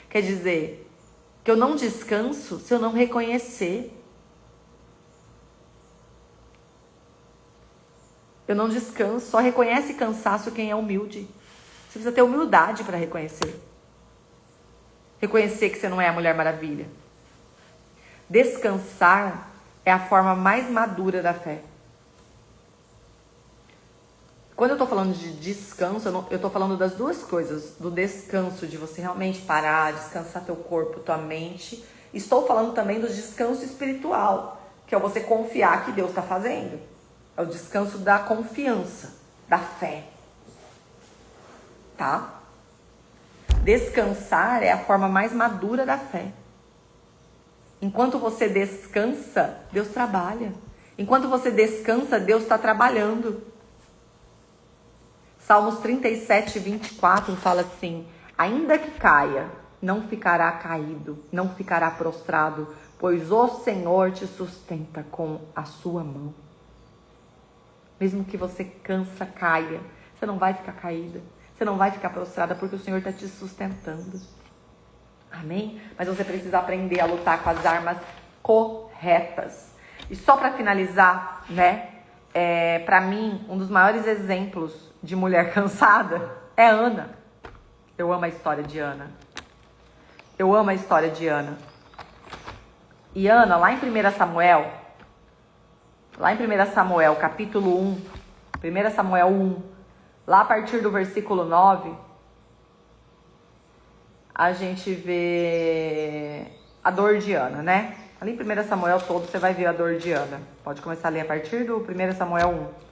Quer dizer que eu não descanso se eu não reconhecer. Eu não descanso, só reconhece cansaço quem é humilde. Você precisa ter humildade para reconhecer. Reconhecer que você não é a Mulher Maravilha. Descansar é a forma mais madura da fé. Quando eu tô falando de descanso, eu tô falando das duas coisas. Do descanso, de você realmente parar, descansar teu corpo, tua mente. Estou falando também do descanso espiritual, que é você confiar que Deus está fazendo. É o descanso da confiança, da fé. Tá? Descansar é a forma mais madura da fé. Enquanto você descansa, Deus trabalha. Enquanto você descansa, Deus está trabalhando. Salmos 37, 24 fala assim: ainda que caia, não ficará caído, não ficará prostrado, pois o Senhor te sustenta com a sua mão. Mesmo que você cansa, caia, você não vai ficar caída, você não vai ficar prostrada, porque o Senhor está te sustentando. Amém? Mas você precisa aprender a lutar com as armas corretas. E só para finalizar, né? Para mim, um dos maiores exemplos de mulher cansada é Ana. Eu amo a história de Ana. Eu amo a história de Ana. E Ana, lá em 1 Samuel, capítulo 1, 1 Samuel 1, lá a partir do versículo 9, a gente vê a dor de Ana, né? Ali em 1 Samuel todo você vai ver a dor de Ana. Pode começar a ler a partir do 1 Samuel 1.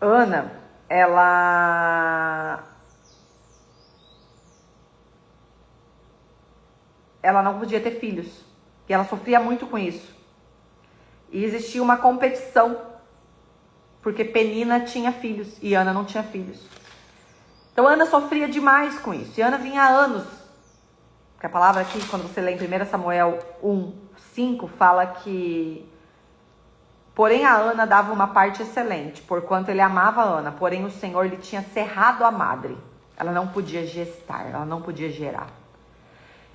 Ana, ela não podia ter filhos. E ela sofria muito com isso. E existia uma competição, porque Penina tinha filhos e Ana não tinha filhos. Então Ana sofria demais com isso. E Ana vinha há anos. Porque a palavra aqui, quando você lê em 1 Samuel 1, 5, fala que... Porém a Ana dava uma parte excelente, porquanto ele amava a Ana. Porém o Senhor lhe tinha cerrado a madre. Ela não podia gestar, ela não podia gerar.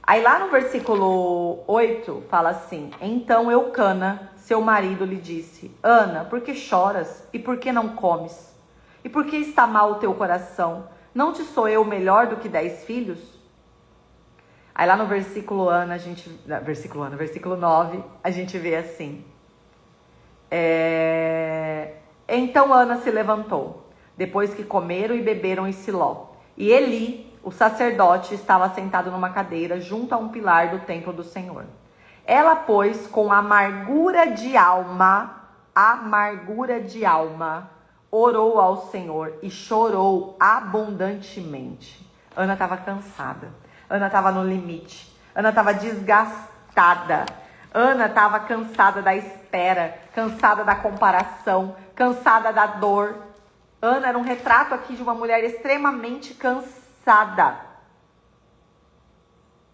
Aí lá no versículo 8 fala assim: então Eucana, seu marido, lhe disse: Ana, por que choras? E por que não comes? E por que está mal o teu coração? Não te sou eu melhor do que 10 filhos? Aí lá no versículo 9, a gente vê assim: então Ana se levantou, depois que comeram e beberam em Siló. E Eli, o sacerdote, estava sentado numa cadeira junto a um pilar do templo do Senhor. Ela, pois, com amargura de alma, orou ao Senhor e chorou abundantemente. Ana estava cansada. Ana estava no limite. Ana estava desgastada. Ana estava cansada da espera, cansada da comparação, cansada da dor. Ana era um retrato aqui de uma mulher extremamente cansada.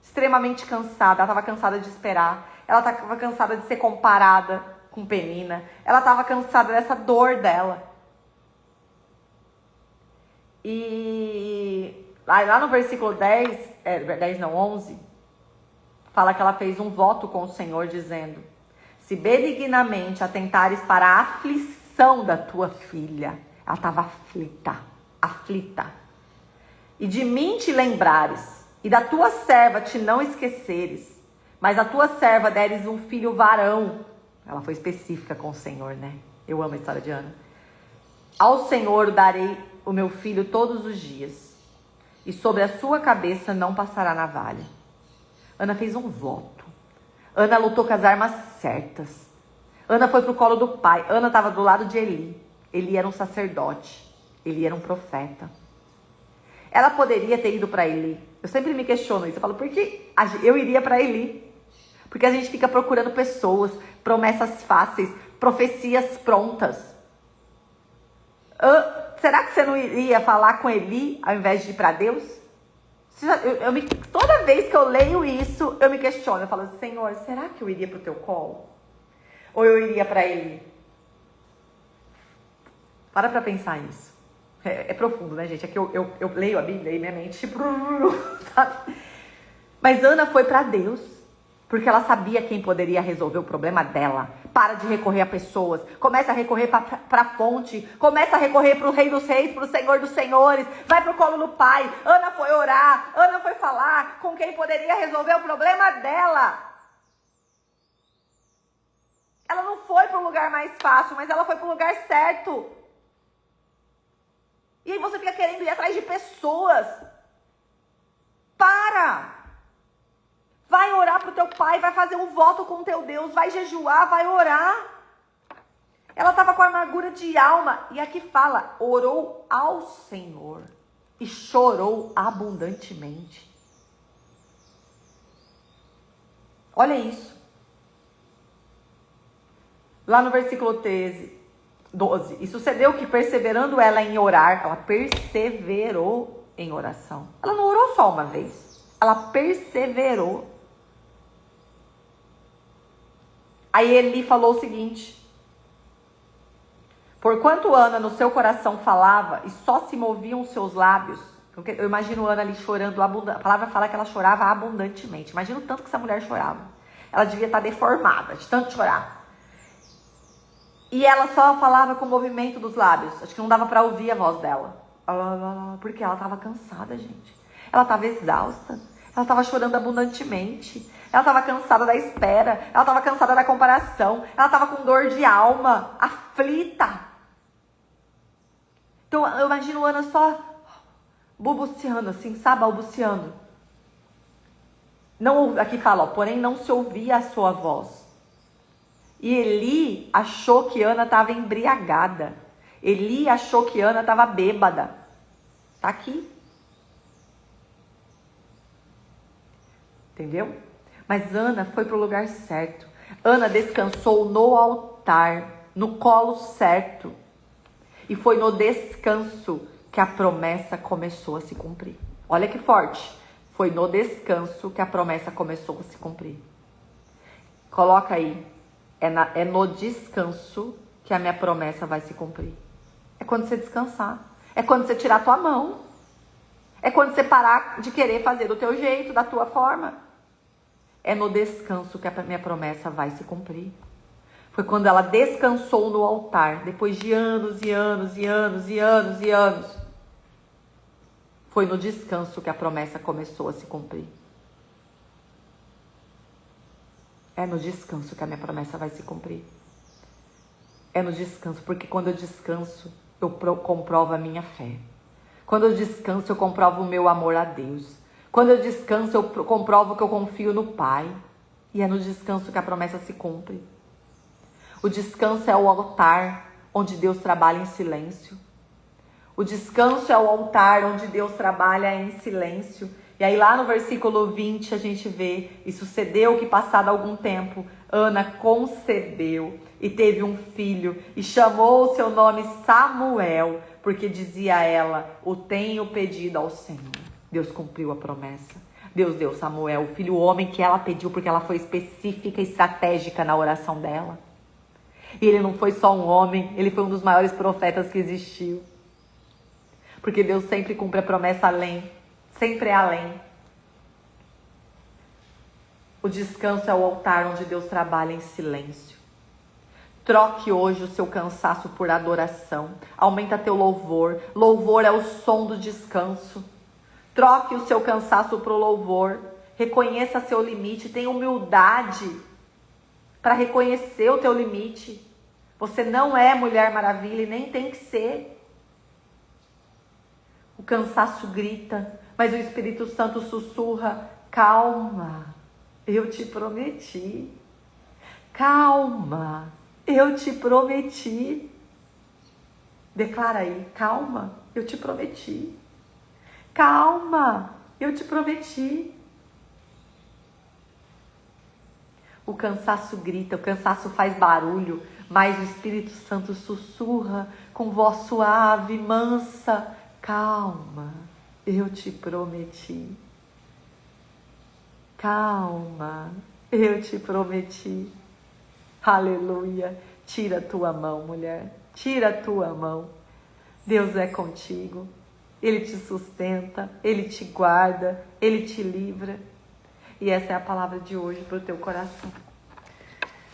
Extremamente cansada. Ela estava cansada de esperar. Ela estava cansada de ser comparada com Penina. Ela estava cansada dessa dor dela. E lá no versículo 11, fala que ela fez um voto com o Senhor, dizendo: se benignamente atentares para a aflição da tua filha. Ela estava aflita. E de mim te lembrares, e da tua serva te não esqueceres, mas a tua serva deres um filho varão. Ela foi específica com o Senhor, né? Eu amo a história de Ana. Ao Senhor darei o meu filho todos os dias, e sobre a sua cabeça não passará navalha. Ana fez um voto. Ana lutou com as armas certas. Ana foi pro colo do pai. Ana estava do lado de Eli. Eli era um sacerdote. Eli era um profeta. Ela poderia ter ido para Eli. Eu sempre me questiono isso. Eu falo, por que eu iria para Eli? Porque a gente fica procurando pessoas, promessas fáceis, profecias prontas. Será que você não iria falar com Eli ao invés de ir para Deus? Toda vez que eu leio isso, eu me questiono. Eu falo, Senhor, será que eu iria para o teu colo? Ou eu iria para Eli? Para pensar nisso. É profundo, né, gente? É que eu leio a Bíblia e minha mente... sabe? Mas Ana foi para Deus. Porque ela sabia quem poderia resolver o problema dela. Para de recorrer a pessoas. Começa a recorrer para a fonte. Começa a recorrer para o Rei dos Reis, para o Senhor dos Senhores. Vai para o colo do Pai. Ana foi orar. Ana foi falar com quem poderia resolver o problema dela. Ela não foi para o lugar mais fácil, mas ela foi para o lugar certo. E aí você fica querendo ir atrás de pessoas. Para! Vai orar pro teu pai, vai fazer um voto com o teu Deus, vai jejuar, vai orar. Ela estava com amargura de alma. E aqui fala, orou ao Senhor e chorou abundantemente. Olha isso. Lá no versículo 12. E sucedeu que perseverando ela em orar, ela perseverou em oração. Ela não orou só uma vez, ela perseverou. Aí Eli falou o seguinte: porquanto Ana no seu coração falava e só se moviam os seus lábios. Eu imagino Ana ali chorando, a palavra fala que ela chorava abundantemente. Imagina o tanto que essa mulher chorava. Ela devia estar deformada de tanto chorar. E ela só falava com o movimento dos lábios. Acho que não dava para ouvir a voz dela. Porque ela estava cansada, gente. Ela estava exausta. Ela estava chorando abundantemente. Ela estava cansada da espera. Ela estava cansada da comparação. Ela estava com dor de alma, aflita. Então eu imagino Ana só balbuciando assim, sabe? Balbuciando. Não, aqui fala, porém não se ouvia a sua voz. E Eli achou que Ana estava embriagada. Eli achou que Ana estava bêbada. Tá aqui. Entendeu? Mas Ana foi para o lugar certo. Ana descansou no altar, no colo certo. E foi no descanso que a promessa começou a se cumprir. Olha que forte. Foi no descanso que a promessa começou a se cumprir. Coloca aí. É no descanso que a minha promessa vai se cumprir. É quando você descansar. É quando você tirar a tua mão. É quando você parar de querer fazer do teu jeito, da tua forma. É no descanso que a minha promessa vai se cumprir. Foi quando ela descansou no altar, depois de anos e anos e anos e anos e anos. Foi no descanso que a promessa começou a se cumprir. É no descanso que a minha promessa vai se cumprir. É no descanso, porque quando eu descanso, eu comprovo a minha fé. Quando eu descanso, eu comprovo o meu amor a Deus. Quando eu descanso, eu comprovo que eu confio no Pai. E é no descanso que a promessa se cumpre. O descanso é o altar onde Deus trabalha em silêncio. O descanso é o altar onde Deus trabalha em silêncio. E aí lá no versículo 20 a gente vê, e sucedeu que passado algum tempo, Ana concebeu e teve um filho e chamou o seu nome Samuel, porque dizia a ela, o tenho pedido ao Senhor. Deus cumpriu a promessa. Deus deu Samuel, o filho homem que ela pediu, porque ela foi específica e estratégica na oração dela. E ele não foi só um homem, ele foi um dos maiores profetas que existiu. Porque Deus sempre cumpre a promessa além, sempre é além. O descanso é o altar onde Deus trabalha em silêncio. Troque hoje o seu cansaço por adoração. Aumenta teu louvor. Louvor é o som do descanso. Troque o seu cansaço por louvor. Reconheça seu limite. Tenha humildade para reconhecer o teu limite. Você não é Mulher Maravilha e nem tem que ser. O cansaço grita, mas o Espírito Santo sussurra, calma, eu te prometi. Calma, eu te prometi. Declara aí, calma, eu te prometi. Calma, eu te prometi. O cansaço grita, o cansaço faz barulho, mas o Espírito Santo sussurra com voz suave, mansa. Calma, eu te prometi. Calma, eu te prometi. Aleluia. Tira a tua mão, mulher. Tira a tua mão. Deus é contigo. Ele te sustenta, Ele te guarda, Ele te livra. E essa é a palavra de hoje para o teu coração.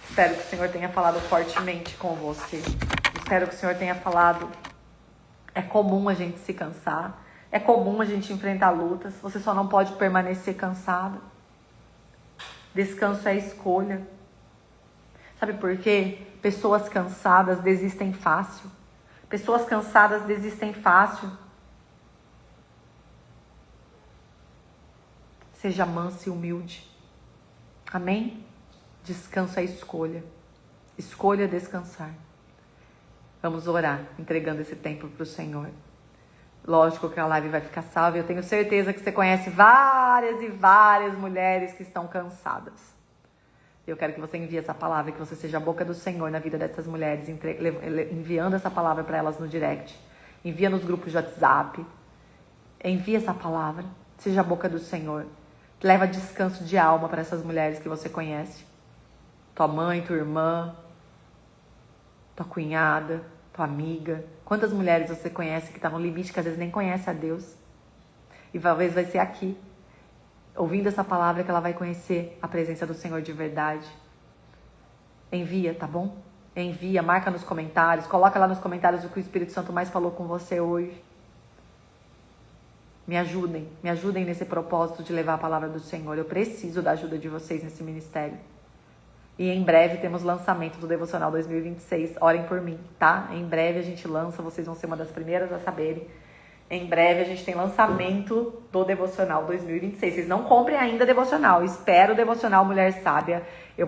Espero que o Senhor tenha falado fortemente com você. Espero que o Senhor tenha falado. É comum a gente se cansar. É comum a gente enfrentar lutas. Você só não pode permanecer cansado. Descanso é escolha. Sabe por quê? Pessoas cansadas desistem fácil. Pessoas cansadas desistem fácil. Seja manso e humilde. Amém? Descanso é escolha. Escolha descansar. Vamos orar, entregando esse tempo para o Senhor. Lógico que a live vai ficar salva. Eu tenho certeza que você conhece várias e várias mulheres que estão cansadas. Eu quero que você envie essa palavra, que você seja a boca do Senhor na vida dessas mulheres, enviando essa palavra para elas no direct. Envia nos grupos de WhatsApp. Envia essa palavra. Seja a boca do Senhor. Leva descanso de alma para essas mulheres que você conhece. Tua mãe, tua irmã, tua cunhada, tua amiga. Quantas mulheres você conhece que está no limite, que às vezes nem conhece a Deus? E talvez vai ser aqui, ouvindo essa palavra, que ela vai conhecer a presença do Senhor de verdade. Envia, tá bom? Envia, marca nos comentários, coloca lá nos comentários o que o Espírito Santo mais falou com você hoje. Me ajudem nesse propósito de levar a palavra do Senhor. Eu preciso da ajuda de vocês nesse ministério. E em breve temos lançamento do Devocional 2026. Orem por mim, tá? Em breve a gente lança, vocês vão ser uma das primeiras a saberem. Em breve a gente tem lançamento do Devocional 2026. Vocês não comprem ainda Devocional. Espero o Devocional Mulher Sábia. Eu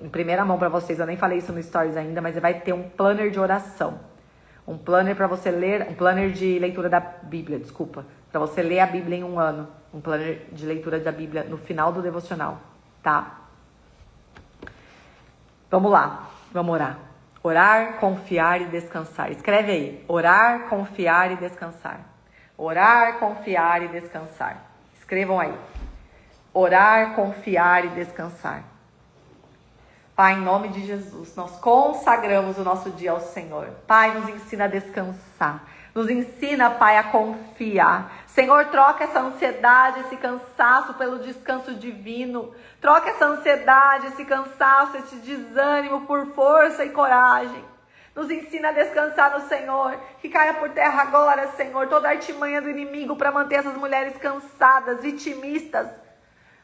em primeira mão para vocês, eu nem falei isso no Stories ainda, mas vai ter um planner de oração. Um planner para você ler, um planner de leitura da Bíblia, desculpa. Para você ler a Bíblia em um ano. Um planner de leitura da Bíblia no final do Devocional, tá? Vamos lá, vamos orar. Orar, confiar e descansar. Escreve aí. Orar, confiar e descansar. Orar, confiar e descansar. Escrevam aí. Orar, confiar e descansar. Pai, em nome de Jesus, nós consagramos o nosso dia ao Senhor. Pai, nos ensina a descansar. Nos ensina, Pai, a confiar. Senhor, troca essa ansiedade, esse cansaço pelo descanso divino. Troca essa ansiedade, esse cansaço, esse desânimo por força e coragem. Nos ensina a descansar no Senhor. Que caia por terra agora, Senhor, toda a artimanha do inimigo para manter essas mulheres cansadas, vitimistas.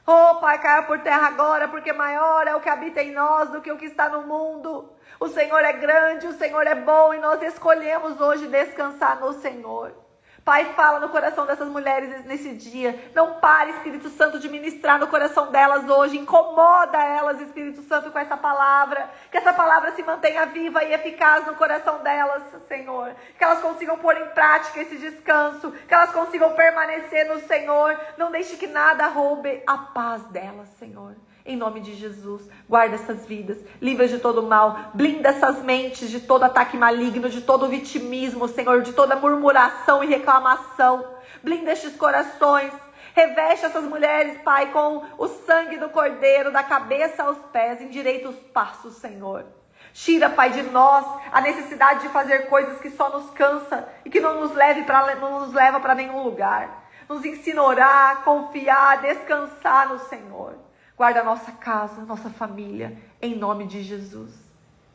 Oh, Pai, caia por terra agora, porque maior é o que habita em nós do que o que está no mundo. O Senhor é grande, o Senhor é bom e nós escolhemos hoje descansar no Senhor. Pai, fala no coração dessas mulheres nesse dia. Não pare, Espírito Santo, de ministrar no coração delas hoje. Incomoda elas, Espírito Santo, com essa palavra. Que essa palavra se mantenha viva e eficaz no coração delas, Senhor. Que elas consigam pôr em prática esse descanso. Que elas consigam permanecer no Senhor. Não deixe que nada roube a paz delas, Senhor. Em nome de Jesus, guarda essas vidas, livra de todo mal, blinda essas mentes de todo ataque maligno, de todo vitimismo, Senhor, de toda murmuração e reclamação. Blinda estes corações, reveste essas mulheres, Pai, com o sangue do Cordeiro, da cabeça aos pés, endireita os passos, Senhor. Tira, Pai, de nós a necessidade de fazer coisas que só nos cansa e que não nos leva para nenhum lugar. Nos ensina a orar, confiar, descansar no Senhor. Guarda a nossa casa, nossa família, em nome de Jesus.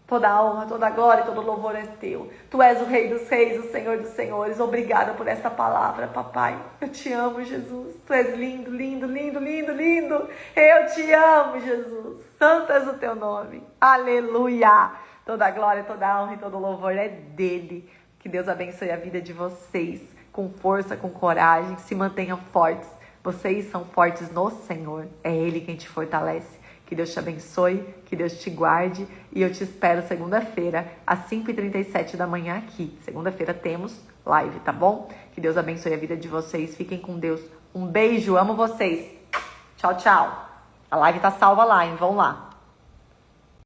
Toda a honra, toda a glória e todo o louvor é teu. Tu és o Rei dos Reis, o Senhor dos Senhores. Obrigada por esta palavra, papai. Eu te amo, Jesus. Tu és lindo, lindo, lindo, lindo, lindo. Eu te amo, Jesus. Santo és o teu nome. Aleluia. Toda a glória, toda a honra e todo o louvor é dele. Que Deus abençoe a vida de vocês. Com força, com coragem. Se mantenham fortes. Vocês são fortes no Senhor. É Ele quem te fortalece. Que Deus te abençoe, que Deus te guarde. E eu te espero segunda-feira, às 5h37 da manhã aqui. Segunda-feira temos live, tá bom? Que Deus abençoe a vida de vocês. Fiquem com Deus. Um beijo, amo vocês. Tchau, tchau. A live tá salva lá, hein? Vão lá.